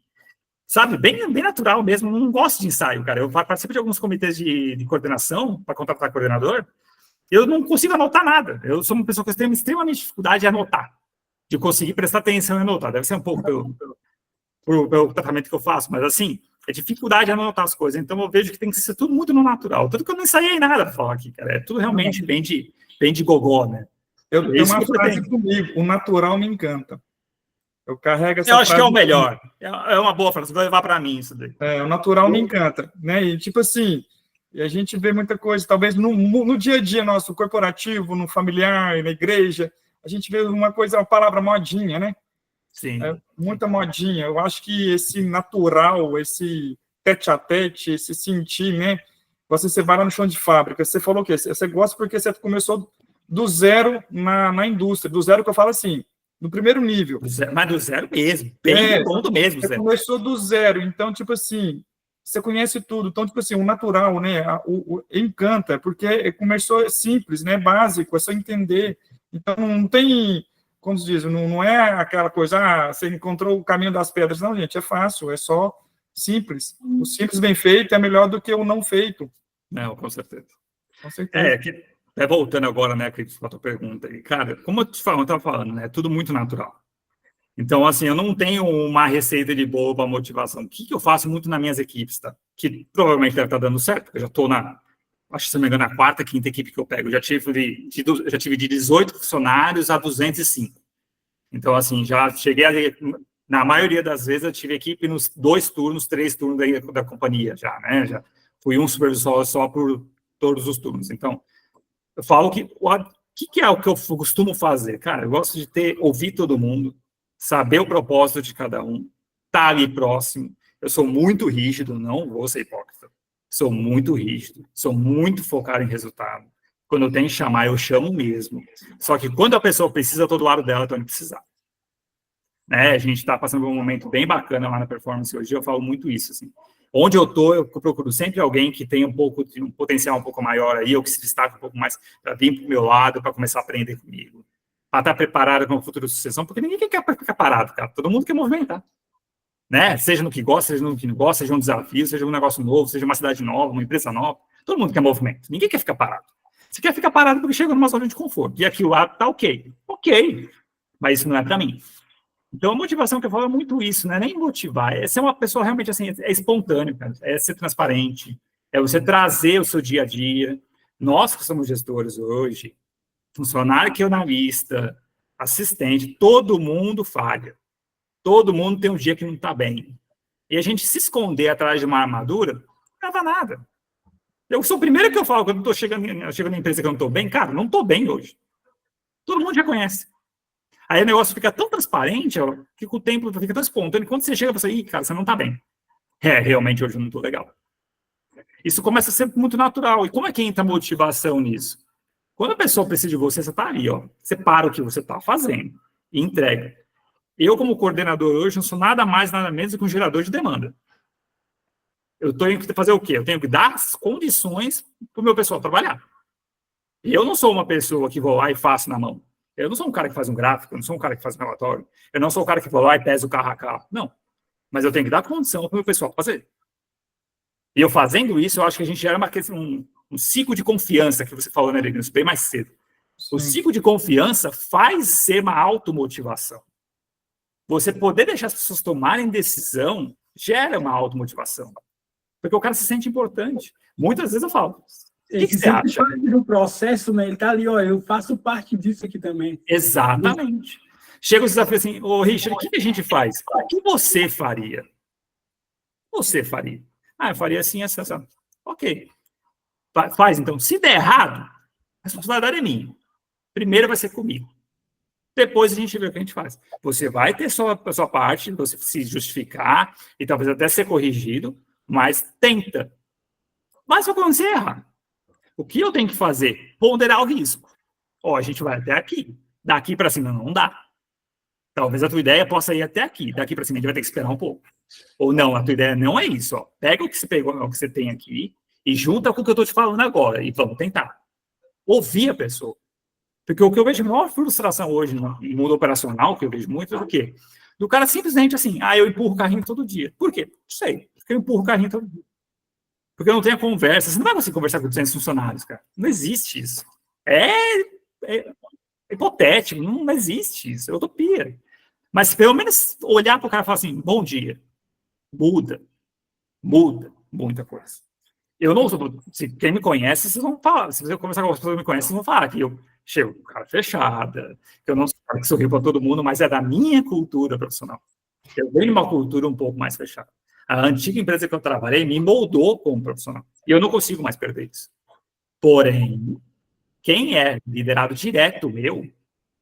Sabe, bem natural mesmo. Eu não gosto de ensaio, cara. Eu participo de alguns comitês de coordenação, para contratar coordenador, eu não consigo anotar nada. Eu sou uma pessoa que tem extremamente dificuldade de anotar, de conseguir prestar atenção e anotar. Deve ser um pouco pelo tratamento que eu faço, mas assim, é dificuldade de anotar as coisas. Então eu vejo que tem que ser tudo muito no natural. Tudo que eu não ensaiei nada para falar aqui, cara. É tudo realmente bem de gogó, né? Eu tenho uma frase comigo: o natural me encanta. Eu carrego essa frase. Eu acho que é o melhor. É uma boa frase, vou levar para mim isso daí. O natural me encanta, né? E tipo assim, a gente vê muita coisa, talvez no dia a dia nosso, corporativo, no familiar, na igreja, a gente vê uma palavra modinha, né? Sim. Muita modinha. Eu acho que esse natural, esse tete-a-tete, esse sentir, né? Você vai lá no chão de fábrica, você falou o quê? Você gosta porque você começou do zero na indústria, do zero que eu falo assim, no primeiro nível. Mas do zero mesmo, bem ponto mesmo. Você começou do zero, então, tipo assim, você conhece tudo. Então, tipo assim, o natural, né? O encanta, porque começou simples, né? Básico, é só entender. Então, não tem, como se diz, não é aquela coisa, você encontrou o caminho das pedras. Não, gente, é fácil, é só simples. O simples bem feito é melhor do que o não feito. Não, com certeza. Com certeza. Voltando agora, né, Cris, para a tua pergunta. Cara, como eu estava falando, né, é tudo muito natural. Então, assim, eu não tenho uma receita de bolo para motivação. O que eu faço muito nas minhas equipes, tá? Que provavelmente deve estar dando certo, porque eu já estou acho que, se não me engano, na 4ª, 5ª equipe que eu pego. Eu já tive de 18 funcionários a 205. Então, assim, já cheguei na maioria das vezes, eu tive equipe nos 2 turnos, 3 turnos da companhia já, né? Já fui um supervisor só por todos os turnos. Então, eu falo que é o que eu costumo fazer? Cara, eu gosto de ouvir todo mundo, saber o propósito de cada um, estar ali próximo. Eu sou muito rígido, não vou ser hipócrita. Sou muito rígido, sou muito focado em resultado. Quando eu tenho que chamar, eu chamo mesmo. Só que quando a pessoa precisa, eu estou do lado dela, então não precisar. Né? A gente está passando por um momento bem bacana lá na performance hoje, eu falo muito isso, assim. Onde eu estou, eu procuro sempre alguém que tem um potencial um pouco maior aí, ou que se destaca um pouco mais, para vir para o meu lado, para começar a aprender comigo, para estar preparado para uma futura sucessão, porque ninguém quer ficar parado, cara. Todo mundo quer movimentar. Né? Seja no que gosta, seja no que não gosta, seja um desafio, seja um negócio novo, seja uma cidade nova, uma empresa nova. Todo mundo quer movimento. Ninguém quer ficar parado. Você quer ficar parado porque chega numa zona de conforto. E aquilo lá tá ok. Ok. Mas isso não é para mim. Então, a motivação que eu falo é muito isso, não é nem motivar, é ser uma pessoa realmente assim, é espontâneo, cara, é ser transparente, é você trazer o seu dia a dia. Nós que somos gestores hoje, funcionário que é analista, assistente, todo mundo falha. Todo mundo tem um dia que não está bem. E a gente se esconder atrás de uma armadura, não leva nada. Eu sou o primeiro que eu falo, quando eu chego na empresa que eu não estou bem, cara, não estou bem hoje. Todo mundo já conhece. Aí o negócio fica tão transparente, ó, que com o tempo fica tão espontâneo, quando você chega e fala assim, cara, você não tá bem. Realmente hoje eu não tô legal. Isso começa a ser muito natural. E como é que entra a motivação nisso? Quando a pessoa precisa de você, você tá ali, ó. Você para o que você tá fazendo e entrega. Eu, como coordenador hoje, não sou nada mais, nada menos do que um gerador de demanda. Eu tenho que fazer o quê? Eu tenho que dar as condições para o meu pessoal trabalhar. Eu não sou uma pessoa que vou lá e faço na mão. Eu não sou um cara que faz um gráfico, eu não sou um cara que faz um relatório, eu não sou o cara que vou lá e pesa o carro a carro. Não. Mas eu tenho que dar condição para o meu pessoal fazer. E eu fazendo isso, eu acho que a gente gera um ciclo de confiança, que você falou, né, Denilson, bem mais cedo. Sim. O ciclo de confiança faz ser uma automotivação. Você poder deixar as pessoas tomarem decisão gera uma automotivação. Porque o cara se sente importante. Muitas vezes eu falo, o que você acha? No processo, né? Ele tá ali, ó, eu faço parte disso aqui também. Exatamente. Chega o desafio assim, ô Richard, o que a gente faz? O que você faria? Você faria. Eu faria assim, assim. Ok. Faz, então. Se der errado, a responsabilidade é minha. Primeiro vai ser comigo. Depois a gente vê o que a gente faz. Você vai ter a sua parte, você se justificar e talvez até ser corrigido, mas tenta. Mas se você errar, o que eu tenho que fazer? Ponderar o risco. A gente vai até aqui. Daqui para cima não dá. Talvez a tua ideia possa ir até aqui. Daqui para cima a gente vai ter que esperar um pouco. Ou não, a tua ideia não é isso. Pega o que você pegou, o que você tem aqui e junta com o que eu estou te falando agora e vamos tentar. Ouvir a pessoa. Porque o que eu vejo, a maior frustração hoje no mundo operacional, que eu vejo muito, é o quê? Do cara simplesmente assim, eu empurro o carrinho todo dia. Por quê? Não sei. Porque eu empurro o carrinho todo dia. Porque eu não tenho a conversa. Você não vai conseguir conversar com 200 funcionários, cara. Não existe isso. É hipotético, não existe isso. É utopia. Mas pelo menos olhar para o cara e falar assim, bom dia. Muda muita coisa. Eu não sou, se quem me conhece, vocês vão falar, se você conversar com as pessoas que me conhecem, vocês vão falar que eu chego com cara fechada, que eu não sou um cara que sorriu para todo mundo, mas é da minha cultura profissional. Eu venho de uma cultura um pouco mais fechada. A antiga empresa que eu trabalhei me moldou como profissional. E eu não consigo mais perder isso. Porém, quem é liderado direto meu,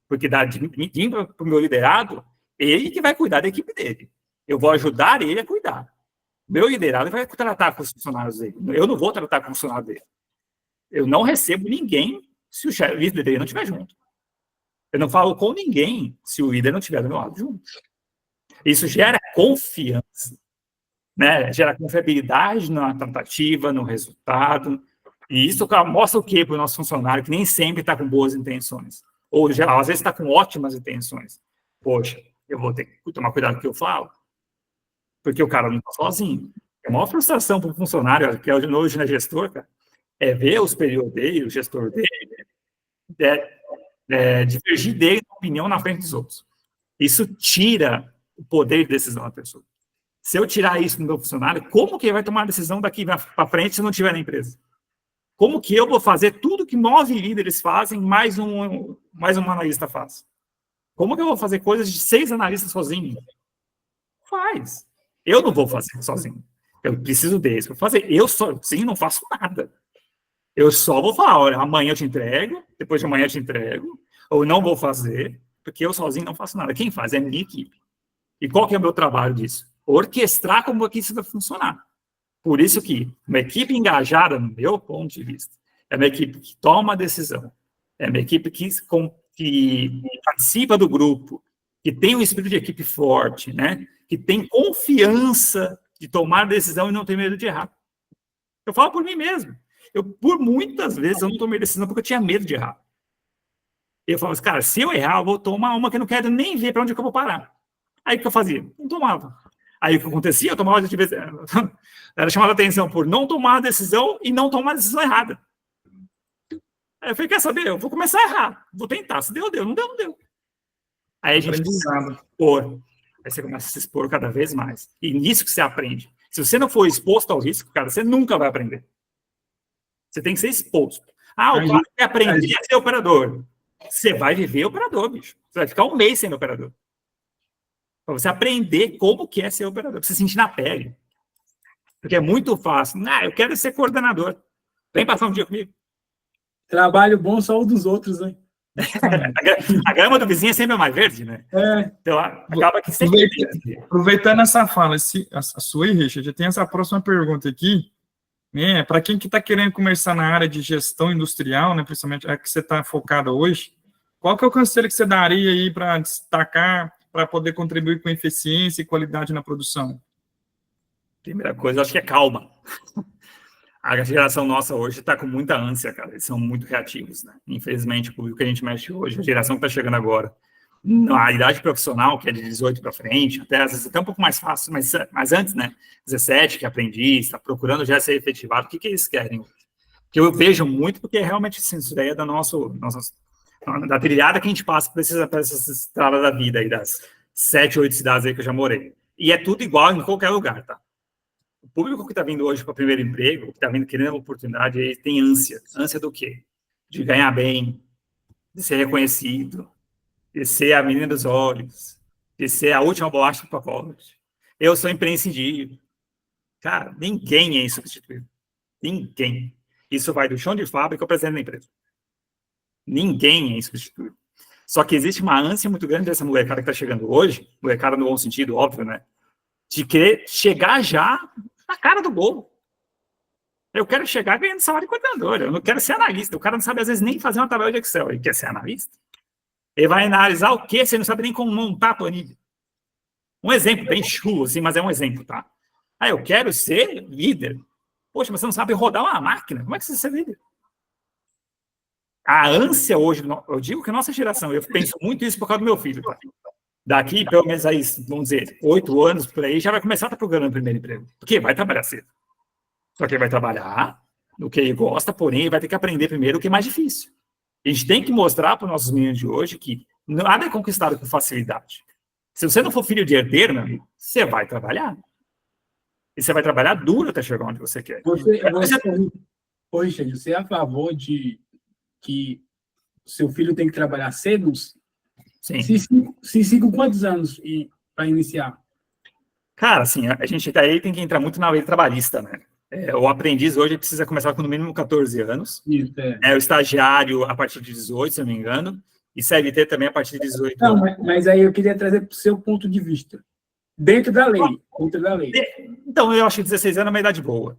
porque dá de mim para o meu liderado, ele que vai cuidar da equipe dele. Eu vou ajudar ele a cuidar. Meu liderado vai tratar com os funcionários dele. Eu não vou tratar com o funcionário dele. Eu não recebo ninguém se o líder dele não estiver junto. Eu não falo com ninguém se o líder não estiver do meu lado junto. Isso gera confiança, né? Gera confiabilidade na tentativa, no resultado. E isso mostra o quê para o nosso funcionário, que nem sempre está com boas intenções. Ou, geral, às vezes está com ótimas intenções. Poxa, eu vou ter que tomar cuidado com o que eu falo. Porque o cara não está sozinho. A maior frustração para o funcionário, que hoje não é gestor, cara, é ver o superior dele, o gestor dele, divergir dele na opinião na frente dos outros. Isso tira o poder de decisão da pessoa. Se eu tirar isso do meu funcionário, como que ele vai tomar a decisão daqui para frente se não estiver na empresa? Como que eu vou fazer tudo que 9 líderes fazem, mais um analista faz? Como que eu vou fazer coisas de 6 analistas sozinho? Faz. Eu não vou fazer sozinho. Eu preciso deles para fazer. Eu sozinho não faço nada. Eu só vou falar, olha, amanhã eu te entrego, depois de amanhã eu te entrego, ou não vou fazer, porque eu sozinho não faço nada. Quem faz é a minha equipe. E qual que é o meu trabalho disso? Orquestrar como que isso vai funcionar. Por isso que uma equipe engajada, no meu ponto de vista, é uma equipe que toma a decisão, é uma equipe que participa do grupo, que tem um espírito de equipe forte, né? Que tem confiança de tomar decisão e não tem medo de errar. Eu falo por mim mesmo. Por muitas vezes, eu não tomei decisão porque eu tinha medo de errar. Eu falava, cara, se eu errar, eu vou tomar uma que eu não quero nem ver para onde eu vou parar. Aí o que eu fazia? Não tomava. Aí o que acontecia? Eu tomava de vez... Era chamada a atenção por não tomar a decisão e não tomar a decisão errada. Aí eu falei, quer saber? Eu vou começar a errar. Vou tentar. Se deu, deu. Não deu, não deu. Aí a gente expor. Aí você começa a se expor cada vez mais. E nisso que você aprende. Se você não for exposto ao risco, cara, você nunca vai aprender. Você tem que ser exposto. O cara quer aprender a ser operador. Você vai viver operador, bicho. Você vai ficar um mês sendo operador. Para você aprender como que é ser operador. Para você sentir na pele. Porque é muito fácil. Eu quero ser coordenador. Vem passar um dia comigo. Trabalho bom só o dos outros, né? A grama do vizinho é sempre mais verde, né? Então, acaba que sempre... Aproveitando essa fala, a sua aí, Richard, eu tenho essa próxima pergunta aqui, né? Para quem que está querendo começar na área de gestão industrial, né, principalmente a que você está focado hoje, qual que é o conselho que você daria aí para destacar, para poder contribuir com eficiência e qualidade na produção? Primeira coisa, eu acho que é calma. A geração nossa hoje está com muita ânsia, cara. Eles são muito reativos, né? Infelizmente, o público que a gente mexe hoje, a geração que está chegando agora, a idade profissional, que é de 18 para frente, até às vezes até um pouco mais fácil, mas antes, né? 17, que é aprendiz, está procurando já ser efetivado. O que eles querem? Que eu vejo muito, porque realmente assim, isso daí é da da trilhada que a gente passa por essas estradas da vida aí, das 7, 8 cidades aí que eu já morei. E é tudo igual em qualquer lugar, tá? O público que está vindo hoje para o primeiro emprego, que está vindo querendo uma oportunidade, ele tem ânsia. Ânsia do quê? De ganhar bem, de ser reconhecido, de ser a menina dos olhos, de ser a última bolacha do pacote. Eu sou imprescindível. Cara, ninguém é insubstituível. Ninguém. Isso vai do chão de fábrica ao presidente da empresa. Ninguém é insubstituível. Só que existe uma ânsia muito grande dessa molecada que está chegando hoje, molecada no bom sentido, óbvio, né? De querer chegar já na cara do gol. Eu quero chegar ganhando salário de coordenador, eu não quero ser analista. O cara não sabe, às vezes, nem fazer uma tabela de Excel. Ele quer ser analista. Ele vai analisar o quê? Você não sabe nem como montar a planilha. Um exemplo bem chulo, assim, mas é um exemplo, tá? Eu quero ser líder. Poxa, mas você não sabe rodar uma máquina. Como é que você ser líder? A ânsia hoje, eu digo que a nossa geração, eu penso muito isso por causa do meu filho, tá? Daqui, pelo menos aí, vamos dizer, 8 anos por aí, já vai começar a estar procurando o primeiro emprego. Porque vai trabalhar cedo. Só que ele vai trabalhar no que ele gosta, porém, ele vai ter que aprender primeiro o que é mais difícil. A gente tem que mostrar para os nossos meninos de hoje que nada é conquistado com facilidade. Se você não for filho de herdeiro, meu amigo, você vai trabalhar. E você vai trabalhar duro até chegar onde você quer. Richard, você é a favor de que seu filho tem que trabalhar cedo? Sim. Se 5 quantos anos para iniciar? Cara, assim, a gente daí tem que entrar muito na lei trabalhista, né? O aprendiz hoje precisa começar com no mínimo 14 anos. Isso, o estagiário a partir de 18, se eu não me engano. E CLT também a partir de 18 não, anos. Mas aí eu queria trazer para o seu ponto de vista. Dentro da lei. Então, eu acho que 16 anos é uma idade boa.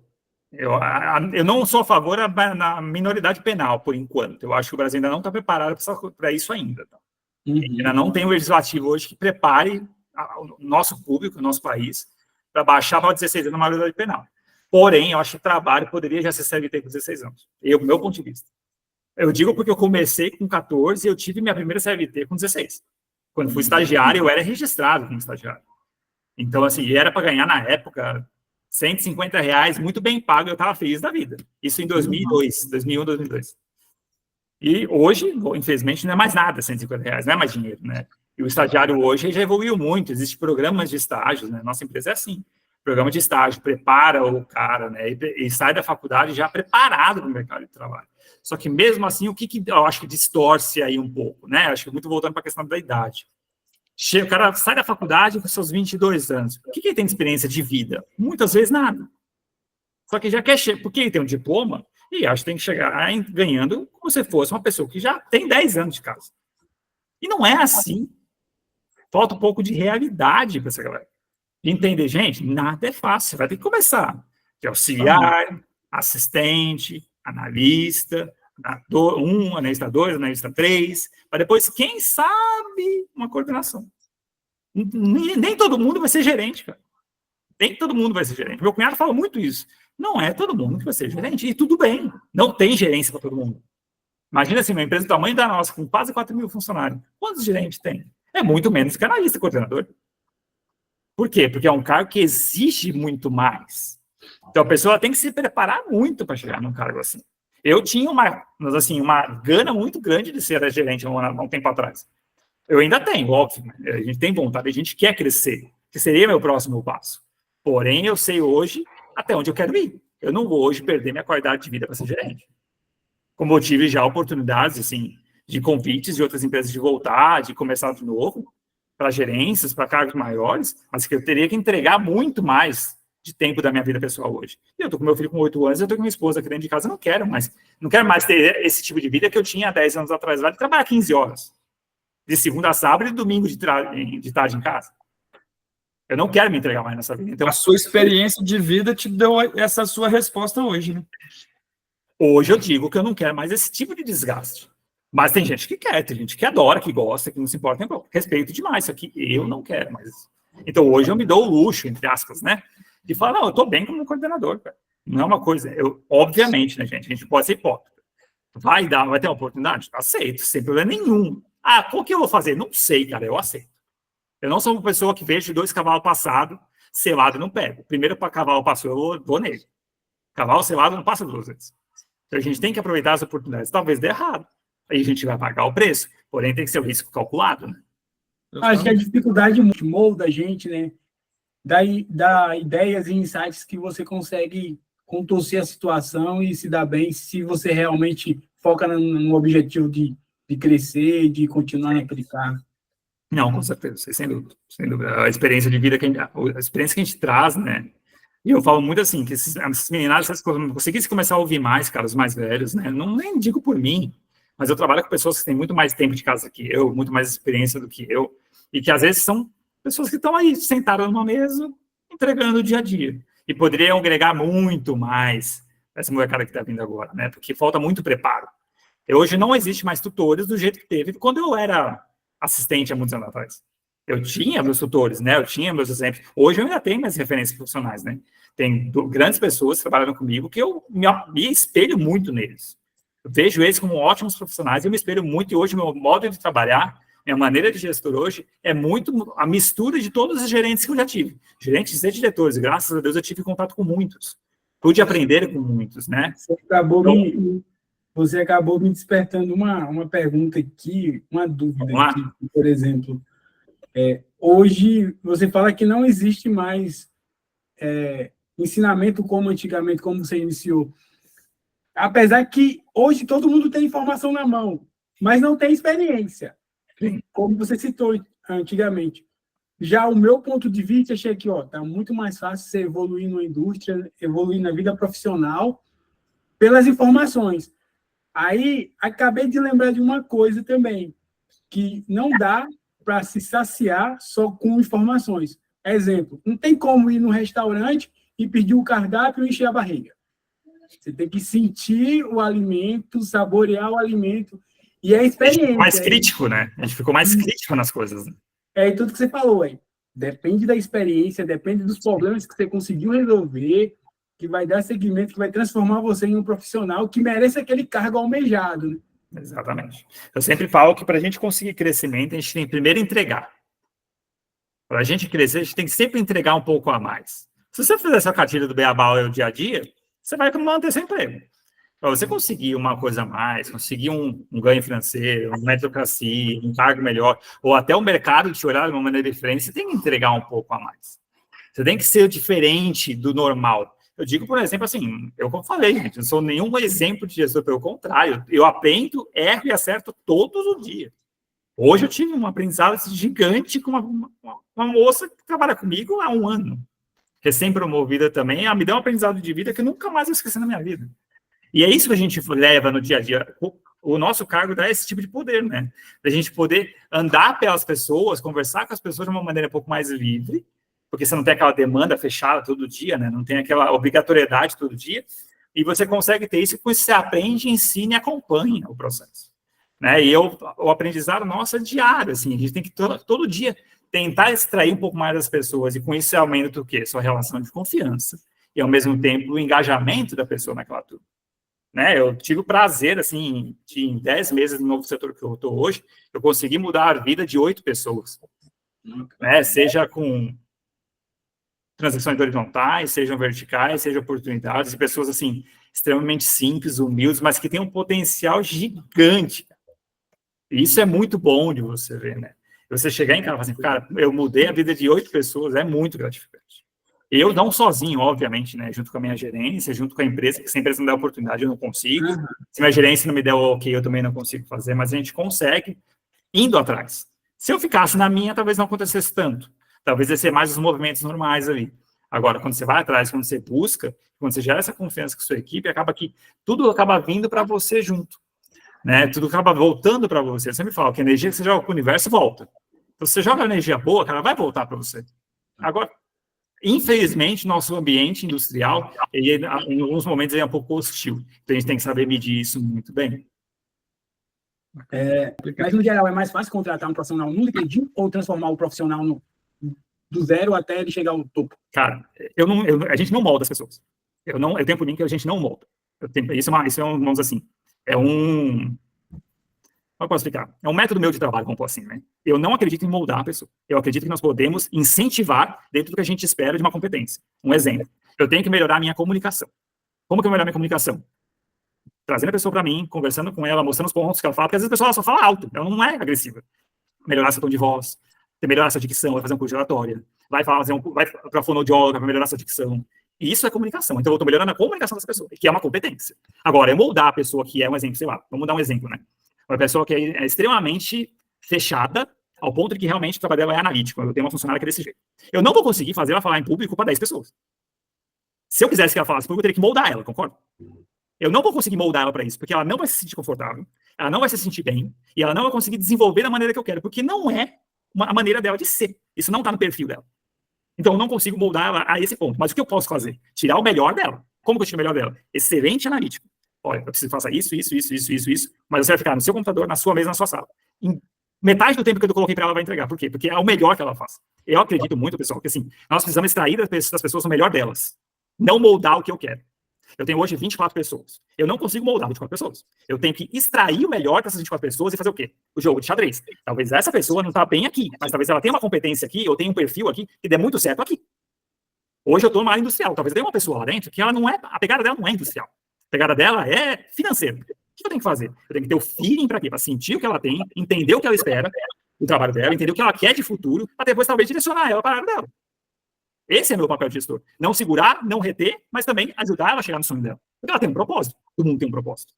Eu não sou a favor da minoridade penal, por enquanto. Eu acho que o Brasil ainda não está preparado para isso ainda. Tá? Ainda não tem um legislativo hoje que prepare o nosso público, o nosso país, para baixar para 16 anos a maioridade penal. Porém, eu acho que o trabalho poderia já ser CLT com 16 anos. Do meu ponto de vista. Eu digo porque eu comecei com 14 e eu tive minha primeira CLT com 16. Quando fui estagiário, eu era registrado como estagiário. Então, assim, era para ganhar, na época, R$150, muito bem pago, eu estava feliz da vida. Isso em 2001, 2002. E hoje, infelizmente, não é mais nada, R$150, não é mais dinheiro, né? E o estagiário hoje já evoluiu muito, existem programas de estágios, né? Nossa empresa é assim, programa de estágio, prepara o cara, né? E sai da faculdade já preparado para o mercado de trabalho. Só que mesmo assim, o que eu acho que distorce aí um pouco, né? Acho que muito voltando para a questão da idade. O cara sai da faculdade com seus 22 anos. O que ele tem de experiência de vida? Muitas vezes nada. Só que já quer chegar, porque ele tem um diploma, e acho que tem que chegar ganhando como se fosse uma pessoa que já tem 10 anos de casa. E não é assim. Falta um pouco de realidade para essa galera. De entender, gente, nada é fácil. Você vai ter que começar. De auxiliar, assistente, analista, analista 2, analista 3, para depois, quem sabe, uma coordenação. Nem todo mundo vai ser gerente, cara. Nem todo mundo vai ser gerente. Meu cunhado fala muito isso. Não é todo mundo que vai ser gerente. E tudo bem. Não tem gerência para todo mundo. Imagina assim, uma empresa do tamanho da nossa, com quase 4 mil funcionários. Quantos gerentes tem? É muito menos que analista e coordenador. Por quê? Porque é um cargo que exige muito mais. Então, a pessoa tem que se preparar muito para chegar num cargo assim. Eu tinha uma gana muito grande de ser gerente há um tempo atrás. Eu ainda tenho, óbvio. Né? A gente tem vontade, a gente quer crescer, que seria meu próximo passo. Porém, eu sei hoje até onde eu quero ir. Eu não vou hoje perder minha qualidade de vida para ser gerente. Como eu tive já oportunidades, assim, de convites de outras empresas de voltar, de começar de novo, para gerências, para cargos maiores, mas que eu teria que entregar muito mais de tempo da minha vida pessoal hoje. Eu estou com meu filho com 8 anos, eu estou com minha esposa aqui dentro de casa, eu não quero mais ter esse tipo de vida que eu tinha há 10 anos atrás, lá de trabalhar 15 horas, de segunda a sábado e domingo de tarde em casa. Eu não quero me entregar mais nessa vida. Então, a sua experiência de vida te deu essa sua resposta hoje, né? Hoje eu digo que eu não quero mais esse tipo de desgaste. Mas tem gente que quer, tem gente que adora, que gosta, que não se importa. Respeito demais isso aqui. Eu não quero mais isso. Então, hoje eu me dou o luxo, entre aspas, né? De falar, não, eu estou bem como coordenador, cara. Não é uma coisa... obviamente, né, gente? A gente pode ser hipócrita. Vai ter uma oportunidade? Aceito, sem problema nenhum. Qual que eu vou fazer? Não sei, cara, eu aceito. Eu não sou uma pessoa que vejo 2 cavalos passados, selado e não pego. Primeiro cavalo passou, eu vou nele. Cavalo selado não passa 2 vezes. Então, a gente tem que aproveitar as oportunidades. Talvez dê errado. Aí a gente vai pagar o preço. Porém, tem que ser o risco calculado, né? Acho que a dificuldade molda a gente, né? Dá ideias e insights que você consegue contorcer a situação e se dar bem se você realmente foca no objetivo de crescer, de continuar naquele cargo. Não, com certeza, sem dúvida, sem dúvida. A experiência de vida a experiência que a gente traz, né? E eu falo muito assim, que essas meninas, se conseguissem começar a ouvir mais, cara, os mais velhos, né? Não nem digo por mim, mas eu trabalho com pessoas que têm muito mais tempo de casa que eu, muito mais experiência do que eu, e que às vezes são pessoas que estão aí, sentadas numa mesa, entregando o dia a dia. E poderiam agregar muito mais essa molecada que está vindo agora, né? Porque falta muito preparo. Hoje não existe mais tutores do jeito que teve quando eu era assistente há muitos anos atrás. Eu tinha meus tutores, né? Eu tinha meus exemplos. Hoje eu ainda tenho minhas referências profissionais, né? Tem grandes pessoas que trabalham comigo que eu me espelho muito neles. Eu vejo eles como ótimos profissionais, eu me espelho muito, e hoje meu modo de trabalhar, minha maneira de gestor hoje, é muito a mistura de todos os gerentes que eu já tive. Gerentes e diretores, graças a Deus eu tive contato com muitos. Pude aprender com muitos, né? Você acabou me despertando uma pergunta aqui, uma dúvida aqui, por exemplo. Hoje, você fala que não existe mais ensinamento como antigamente, como você iniciou. Apesar que hoje todo mundo tem informação na mão, mas não tem experiência, como você citou antigamente. Já o meu ponto de vista, achei que está muito mais fácil você evoluir na indústria, evoluir na vida profissional, pelas informações. Aí, acabei de lembrar de uma coisa também, que não dá para se saciar só com informações. Exemplo, não tem como ir no restaurante e pedir o cardápio e encher a barriga. Você tem que sentir o alimento, saborear o alimento, e é experiência. A gente ficou mais crítico, né? A gente ficou mais crítico nas coisas. Né? É tudo que você falou aí. Depende da experiência, depende dos problemas que você conseguiu resolver, que vai dar seguimento, que vai transformar você em um profissional que merece aquele cargo almejado. Né? Exatamente. Eu sempre falo que para a gente conseguir crescimento, a gente tem que primeiro entregar. Para a gente crescer, a gente tem que sempre entregar um pouco a mais. Se você fizer essa cartilha do beabá o dia a dia, você vai manter seu emprego. Para você conseguir uma coisa a mais, conseguir um ganho financeiro, uma meritocracia, um cargo melhor, ou até o mercado te olhar de uma maneira diferente, você tem que entregar um pouco a mais. Você tem que ser diferente do normal. Eu digo, por exemplo, assim, eu como falei, gente, não sou nenhum exemplo de gestor, pelo contrário, eu aprendo, erro e acerto todos os dias. Hoje eu tive um aprendizado gigante com uma moça que trabalha comigo há 1 ano, recém-promovida também, ela me deu um aprendizado de vida que eu nunca mais vou esquecer na minha vida. E é isso que a gente leva no dia a dia. O nosso cargo dá esse tipo de poder, né? Da gente poder andar pelas pessoas, conversar com as pessoas de uma maneira um pouco mais livre, porque você não tem aquela demanda fechada todo dia, né? Não tem aquela obrigatoriedade todo dia, e você consegue ter isso, porque você aprende, ensina e acompanha o processo. Né? E o aprendizado nosso é diário, assim, a gente tem que todo dia tentar extrair um pouco mais das pessoas, e com isso você aumenta o quê? Sua relação de confiança, e ao mesmo tempo o engajamento da pessoa naquela turma. Né? Eu tive o prazer, assim, de em 10 meses no novo setor que eu estou hoje, eu consegui mudar a vida de 8 pessoas. Né? Seja com transações horizontais, sejam verticais, sejam oportunidades, e pessoas, assim, extremamente simples, humildes, mas que têm um potencial gigante. E isso é muito bom de você ver, né? Você chegar em casa e falar assim, cara, eu mudei a vida de 8 pessoas, é muito gratificante. Eu não sozinho, obviamente, né? Junto com a minha gerência, junto com a empresa, que se a empresa não der oportunidade, eu não consigo. Se minha gerência não me der o ok, eu também não consigo fazer, mas a gente consegue indo atrás. Se eu ficasse na minha, talvez não acontecesse tanto. Talvez ia ser mais os movimentos normais ali. Agora, quando você vai atrás, quando você busca, quando você gera essa confiança com a sua equipe, acaba que tudo acaba vindo para você junto, né? Tudo acaba voltando para você. Eu sempre falo que a energia que você joga para o universo volta. Então, se você joga energia boa, ela vai voltar para você. Agora, infelizmente, nosso ambiente industrial, ele, em alguns momentos, ele é um pouco hostil. Então, a gente tem que saber medir isso muito bem. Mas, no geral, é mais fácil contratar um profissional no LinkedIn ou transformar o profissional do zero até ele chegar ao topo? Cara, a gente não molda as pessoas. Eu tenho por mim que a gente não molda. Isso é um, vamos dizer assim, como eu posso explicar? É um método meu de trabalho, vamos pôr assim, né? Eu não acredito em moldar a pessoa. Eu acredito que nós podemos incentivar dentro do que a gente espera de uma competência. Um exemplo, eu tenho que melhorar a minha comunicação. Como que eu melhorar a minha comunicação? Trazendo a pessoa para mim, conversando com ela, mostrando os pontos que ela fala, porque às vezes a pessoa só fala alto, ela não é agressiva. Melhorar seu tom de voz, melhorar essa dicção, vai fazer um curso de oratória, vai para fonoaudióloga para melhorar essa dicção. E isso é comunicação. Então, eu estou melhorando a comunicação dessa pessoa, que é uma competência. Agora, é moldar a pessoa que é um exemplo, sei lá, vamos dar um exemplo, né? Uma pessoa que é extremamente fechada, ao ponto de que realmente o trabalho dela é analítico. Eu tenho uma funcionária que é desse jeito. Eu não vou conseguir fazer ela falar em público para 10 pessoas. Se eu quisesse que ela falasse em público, eu teria que moldar ela, concorda? Eu não vou conseguir moldar ela para isso, porque ela não vai se sentir confortável, ela não vai se sentir bem, e ela não vai conseguir desenvolver da maneira que eu quero, porque não é a maneira dela de ser. Isso não está no perfil dela. Então, eu não consigo moldar ela a esse ponto. Mas o que eu posso fazer? Tirar o melhor dela. Como que eu tiro o melhor dela? Excelente analítico. Olha, eu preciso fazer isso, mas você vai ficar no seu computador, na sua mesa, na sua sala. Em metade do tempo que eu coloquei para ela, vai entregar. Por quê? Porque é o melhor que ela faz. Eu acredito muito, pessoal, que assim, nós precisamos extrair das pessoas o melhor delas. Não moldar o que eu quero. Eu tenho hoje 24 pessoas. Eu não consigo moldar 24 pessoas. Eu tenho que extrair o melhor dessas 24 pessoas e fazer o quê? O jogo de xadrez. Talvez essa pessoa não está bem aqui, mas talvez ela tenha uma competência aqui, ou tenha um perfil aqui, que dê muito certo aqui. Hoje eu estou numa área industrial. Talvez eu tenha uma pessoa lá dentro que ela não é, a pegada dela não é industrial. A pegada dela é financeira. O que eu tenho que fazer? Eu tenho que ter o feeling para quê? Para sentir o que ela tem, entender o que ela espera do trabalho dela, entender o que ela quer de futuro, para depois talvez direcionar ela para a área dela. Esse é meu papel de gestor. Não segurar, não reter, mas também ajudar ela a chegar no sonho dela. Porque ela tem um propósito. Todo mundo tem um propósito.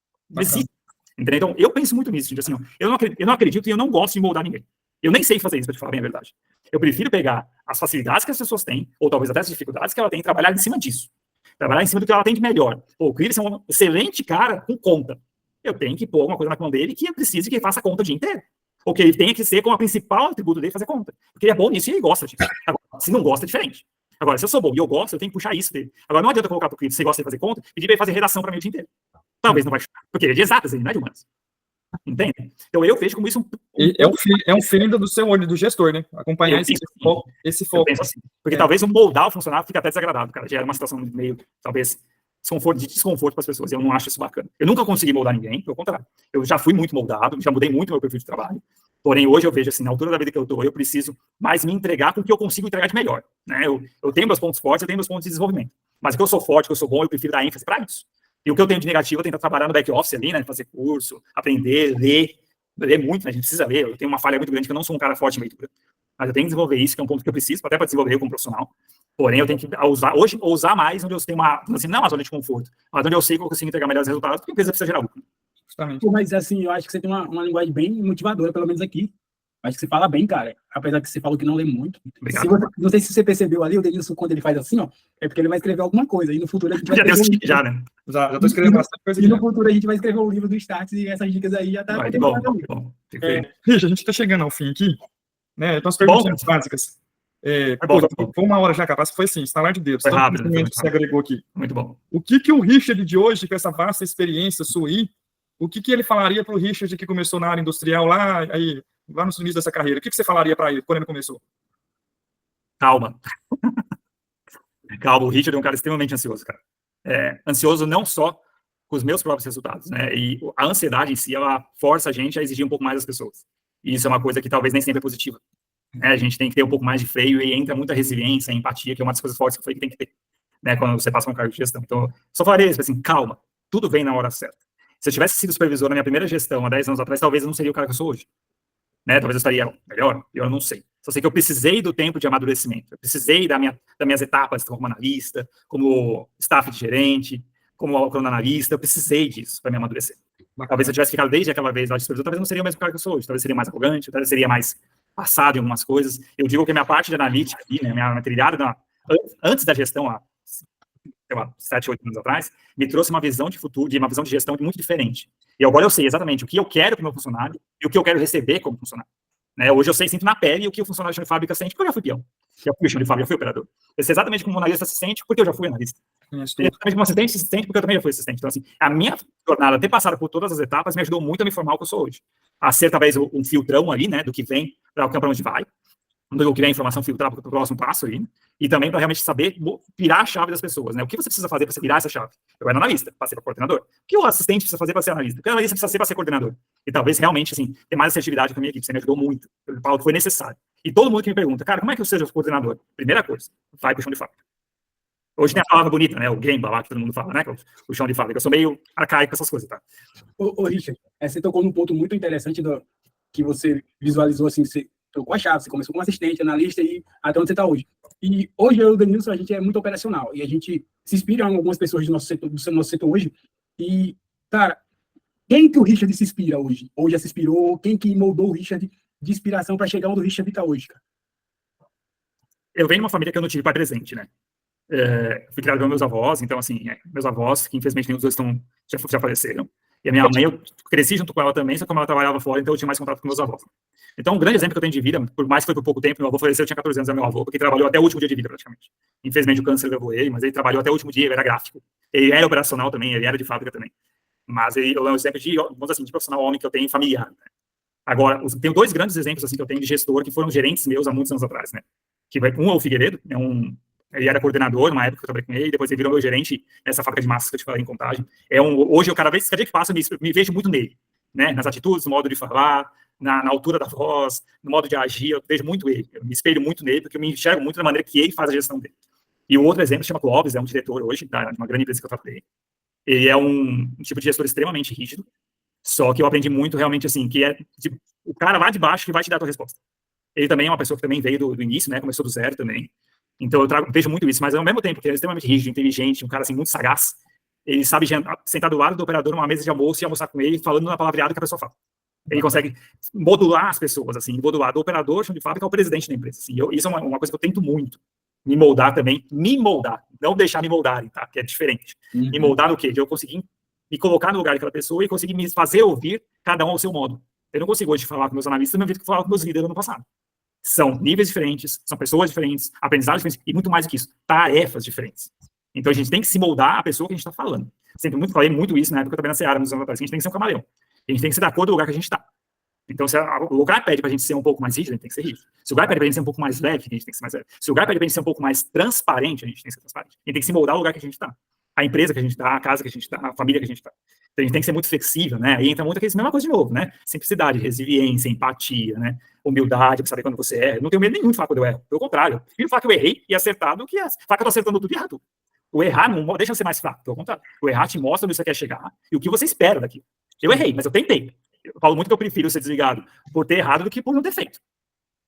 Entendeu? Então, eu penso muito nisso, gente. Assim, ó, eu não acredito e eu não gosto de moldar ninguém. Eu nem sei fazer isso, para te falar bem a verdade. Eu prefiro pegar as facilidades que as pessoas têm, ou talvez até as dificuldades que ela tem, e trabalhar em cima disso. Trabalhar em cima do que ela tem de melhor. Pô, o Cris é um excelente cara com conta. Eu tenho que pôr alguma coisa na mão dele que eu precise que ele faça conta o dia inteiro. Ou que ele tenha que ser como a principal atributo dele fazer conta. Porque ele é bom nisso e ele gosta disso. Agora, se não gosta, é diferente. Agora, se eu sou bom e eu gosto, eu tenho que puxar isso dele. Agora, não adianta eu colocar para o Cris, você gosta de fazer conta, pedir para ele fazer redação para mim o dia inteiro. Talvez não vai chutar. Porque ele é de exatas, ele não é de humanas. Entende? Então, eu vejo como isso... É um feeling do seu olho, do gestor, né? Acompanhar esse foco. Eu penso assim. Porque talvez moldar o funcionário fica até desagradável, cara. Gera uma situação meio, talvez, de desconforto para as pessoas. Eu não acho isso bacana. Eu nunca consegui moldar ninguém, pelo contrário. Eu já fui muito moldado, já mudei muito meu perfil de trabalho. Porém, hoje eu vejo, assim, na altura da vida que eu estou, eu preciso mais me entregar com o que eu consigo entregar de melhor. Né? Eu tenho meus pontos fortes, eu tenho meus pontos de desenvolvimento. Mas o que eu sou forte, o que eu sou bom, eu prefiro dar ênfase para isso. E o que eu tenho de negativo, eu tento trabalhar no back-office ali, né? Fazer curso, aprender, ler muito, né? A gente precisa ler. Eu tenho uma falha muito grande, que eu não sou um cara forte em leitura. Mas eu tenho que desenvolver isso, que é um ponto que eu preciso, até para desenvolver eu como profissional. Porém, eu tenho que usar mais onde eu tenho assim, não uma zona de conforto, mas onde eu sei que eu consigo entregar melhores resultados, porque a empresa precisa gerar lucro. Justamente. Mas, assim, eu acho que você tem uma linguagem bem motivadora, pelo menos aqui. Acho que você fala bem, cara. Apesar que você falou que não lê muito. Não sei se você percebeu ali, o Denilson, quando ele faz assim, ó, é porque ele vai escrever alguma coisa. E no futuro a gente vai escrever já, né? Já tô escrevendo bastante coisa. E no futuro a gente vai escrever o livro do Starts e essas dicas aí já tá... Bom. Richard, a gente tá chegando ao fim aqui, né? Então, as perguntas básicas. Foi uma hora já, capaz, foi assim, estalar de dedos. Foi rápido. Você agregou aqui. Muito bom. O que o Richard de hoje, com essa vasta experiência sua, o que ele falaria para o Richard que começou na área industrial lá no início dessa carreira? O que você falaria para ele quando ele começou? Calma. Calma, o Richard é um cara extremamente ansioso, cara. Ansioso não só com os meus próprios resultados, né? E a ansiedade em si, ela força a gente a exigir um pouco mais das pessoas. E isso é uma coisa que talvez nem sempre é positiva. A gente tem que ter um pouco mais de freio e entra muita resiliência, empatia, que é uma das coisas fortes que eu falei que tem que ter, né? Quando você passa um cargo de gestão. Então, só falaria isso, assim, calma, tudo vem na hora certa. Se eu tivesse sido supervisor na minha primeira gestão, há 10 anos atrás, talvez eu não seria o cara que eu sou hoje. Né? Talvez eu estaria melhor, eu não sei. Só sei que eu precisei do tempo de amadurecimento. Eu precisei das minhas etapas como analista, como staff de gerente, como analista. Eu precisei disso para me amadurecer. Talvez se eu tivesse ficado desde aquela vez lá de supervisor, talvez eu não seria o mesmo cara que eu sou hoje. Talvez seria mais arrogante, talvez seria mais passado em algumas coisas. Eu digo que a minha parte de analítica aqui, né, minha trilhada antes da gestão, há, sei lá, 7, 8 anos atrás, me trouxe uma visão de futuro, uma visão de gestão muito diferente. E agora eu sei exatamente o que eu quero para o meu funcionário e o que eu quero receber como funcionário. Né? Hoje eu sei, sinto na pele o que o funcionário de chão de fábrica sente, porque eu já fui peão. Já fui chão de fábrica, já fui operador. Eu sei exatamente como o analista se sente, porque eu já fui analista. Exatamente como o assistente se sente, porque eu também já fui assistente. Então, assim, a minha jornada, ter passado por todas as etapas, me ajudou muito a me formar o que eu sou hoje. A ser, talvez, um filtrão ali, né, do que vem para o campo onde vai, do que vem a informação filtrar para o próximo passo aí, e também para realmente saber virar a chave das pessoas, né? O que você precisa fazer para você virar essa chave? Eu era analista, passei para coordenador. O que o assistente precisa fazer para ser analista? O que o analista precisa ser para ser coordenador? E talvez realmente, assim, ter mais assertividade com a minha equipe. Você me ajudou muito. Paulo, foi necessário. E todo mundo que me pergunta, cara, como é que eu seja coordenador? Primeira coisa, vai para o chão de fábrica. Hoje tem a palavra bonita, né? O Gemba lá, que todo mundo fala, né? O chão de fábrica. Eu sou meio arcaico com essas coisas, tá? Ô Richard, você tocou num ponto muito interessante que você visualizou, assim, você trocou a chave, você começou como assistente, analista e até onde você está hoje. E hoje eu e o Denilson, a gente é muito operacional e a gente se inspira em algumas pessoas do nosso setor hoje. E, cara, quem que o Richard se inspira hoje? Hoje já se inspirou? Quem que moldou o Richard de inspiração para chegar onde o Richard está hoje, cara? Eu venho de uma família que eu não tive pai presente, né? Fui criado pelos meus avós, então, assim, meus avós, que infelizmente nem os dois já faleceram. E a minha mãe, eu cresci junto com ela também, só que como ela trabalhava fora, então eu tinha mais contato com meus avós. Então, um grande exemplo que eu tenho de vida, por mais que foi por pouco tempo, meu avô faleceu, eu tinha 14 anos, é meu avô, porque trabalhou até o último dia de vida, praticamente. Infelizmente, o câncer levou ele, mas ele trabalhou até o último dia, ele era gráfico. Ele era operacional também, ele era de fábrica também. Mas eu é um exemplo de, vamos dizer assim, de profissional homem que eu tenho familiar. Né? Agora, tenho dois grandes exemplos, assim, que eu tenho de gestor, que foram gerentes meus há muitos anos atrás, né? Um é o Figueiredo, ele era coordenador numa época que eu trabalhei com ele, depois ele virou meu gerente nessa fábrica de massas que eu te falei em Contagem. Hoje, cada dia que passa, eu me vejo muito nele, né? Nas atitudes, no modo de falar, na altura da voz, no modo de agir, eu vejo muito ele. Eu me espelho muito nele, porque eu me enxergo muito na maneira que ele faz a gestão dele. E o outro exemplo se chama Clóvis, é um diretor hoje, de uma grande empresa que eu trabalhei. Ele é um tipo de gestor extremamente rígido, só que eu aprendi muito realmente assim, que é o cara lá de baixo que vai te dar a tua resposta. Ele também é uma pessoa que também veio do início, né? Começou do zero também. Então, eu vejo muito isso, mas ao mesmo tempo que ele é extremamente rígido, inteligente, um cara assim, muito sagaz, ele sabe sentar do lado do operador numa mesa de almoço e almoçar com ele, falando na palavreada que a pessoa fala. Ele consegue modular as pessoas, assim, modular do operador, chão de fábrica, ao presidente da empresa. Assim. Isso é uma coisa que eu tento muito, me moldar também, não deixar me moldarem, tá? Que é diferente. Me moldar no quê? De eu conseguir me colocar no lugar daquela pessoa e conseguir me fazer ouvir cada um ao seu modo. Eu não consigo hoje falar com meus analistas do mesmo jeito que eu falava com meus líderes no passado. São níveis diferentes, são pessoas diferentes, aprendizados diferentes, e muito mais do que isso, tarefas diferentes. Então, a gente tem que se moldar a pessoa que a gente está falando. Falei muito isso na época também na Seara, nos anos atrás, a gente tem que ser um camaleão. A gente tem que se dar conta do lugar que a gente está. Então, se o lugar pede para a gente ser um pouco mais rígido, a gente tem que ser rígido. Se o lugar pede para a gente ser um pouco mais leve, a gente tem que ser mais leve. Se o lugar pede para a gente ser um pouco mais transparente, a gente tem que ser transparente. A gente tem que se moldar ao lugar que a gente está. A empresa que a gente está, a casa que a gente está, a família que a gente está. Então, a gente tem que ser muito flexível, né? Aí entra muito aquela mesma coisa de novo, né? Simplicidade, resiliência, empatia, né? Humildade, para saber quando você erra. Não tenho medo nenhum de falar quando eu erro. Pelo contrário, eu prefiro falar que eu errei e acertar do que falar que eu estou acertando tudo e errado. O errar não deixa você mais fraco, pelo contrário. O errar te mostra onde você quer chegar e o que você espera daquilo. Eu errei, mas eu tentei. Eu falo muito que eu prefiro ser desligado por ter errado do que por não ter feito.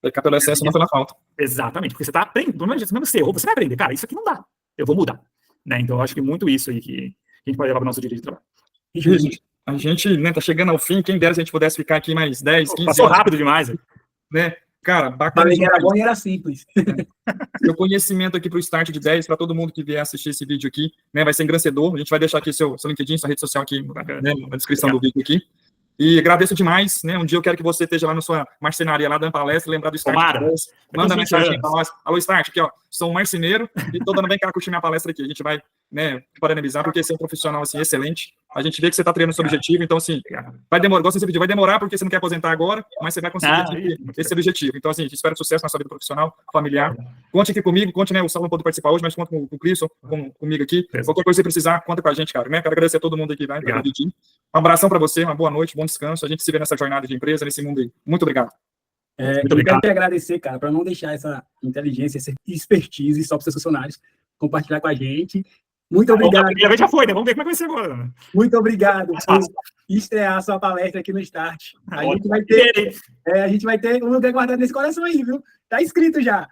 Pecar pelo excesso, não pela falta. Exatamente, porque você está aprendendo. Pelo menos você errou, você vai aprender. Cara, isso aqui não dá. Eu vou mudar. Né? Então, eu acho que muito isso aí que a gente pode levar para o nosso dia de trabalho. A gente, né, tá chegando ao fim. Quem dera se a gente pudesse ficar aqui mais 10, 15 Passou anos. rápido demais. Né? Cara, bacana. Falei que era bom e era simples. Meu conhecimento aqui para o Start de 10, para todo mundo que vier assistir esse vídeo aqui, né, vai ser engrandecedor. A gente vai deixar aqui seu LinkedIn, sua rede social aqui, né, na descrição do vídeo aqui. E agradeço demais, né? Um dia eu quero que você esteja lá na sua marcenaria, lá dando palestra, lembrar do Start de 10. Manda mensagem para nós. Alô, Start, aqui, ó. Sou um marceneiro e tô dando bem cá curtir minha palestra aqui. A gente vai, né, parabenizar, porque você é um profissional, assim, excelente. A gente vê que você está treinando seu objetivo, então, assim, vai demorar, igual você pediu, vai demorar porque você não quer aposentar agora, mas você vai conseguir esse objetivo. Então, assim, a gente espera sucesso na sua vida profissional, familiar. Conte aqui comigo, né, o Saulo não pôde participar hoje, mas conta com o Clisson, comigo aqui. Qualquer coisa que você precisar, conta com a gente, cara, né? Quero agradecer a todo mundo aqui, vai. Um abração para você, uma boa noite, bom descanso. A gente se vê nessa jornada de empresa, nesse mundo aí. Muito obrigado. Muito obrigado. Eu quero te agradecer, cara, para não deixar essa inteligência, essa expertise só para os seus funcionários compartilhar com a gente. Muito obrigado. Já foi, né? Vamos ver como é que vai ser agora. Né? Muito obrigado por estrear a sua palestra aqui no Start. A gente vai ter um lugar guardado nesse coração aí, viu? Tá escrito já.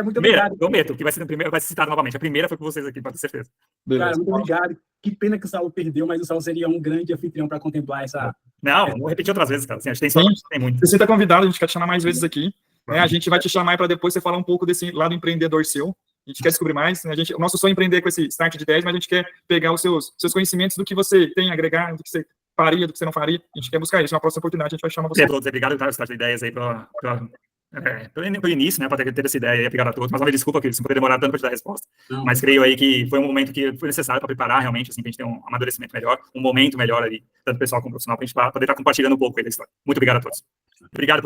Muito obrigado. Prometo que vai ser citado novamente. A primeira foi com vocês aqui, pode ter certeza. Cara, muito obrigado. Que pena que o Saulo perdeu, mas o Saulo seria um grande anfitrião para contemplar essa... Não, vamos repetir outras vezes, cara. Assim, a gente tem muito. Você está convidado, a gente quer te chamar mais vezes aqui. Né? A gente vai te chamar para depois você falar um pouco desse lado empreendedor seu. A gente quer descobrir mais, né? O nosso sonho é empreender com esse start de ideias, mas a gente quer pegar os seus conhecimentos do que você tem a agregar, do que você faria, do que você não faria. A gente quer buscar isso. Na próxima oportunidade, a gente vai chamar você. Obrigado por estar de ideias aí pelo início, né, para ter essa ideia aí, obrigado a todos, mas uma vez desculpa, Cris, não poder demorar tanto para te dar a resposta, mas creio aí que foi um momento que foi necessário para preparar realmente, assim, para a gente ter um amadurecimento melhor, um momento melhor ali, tanto pessoal como profissional, para a gente poder estar compartilhando um pouco aí da história. Muito obrigado a todos. Obrigado por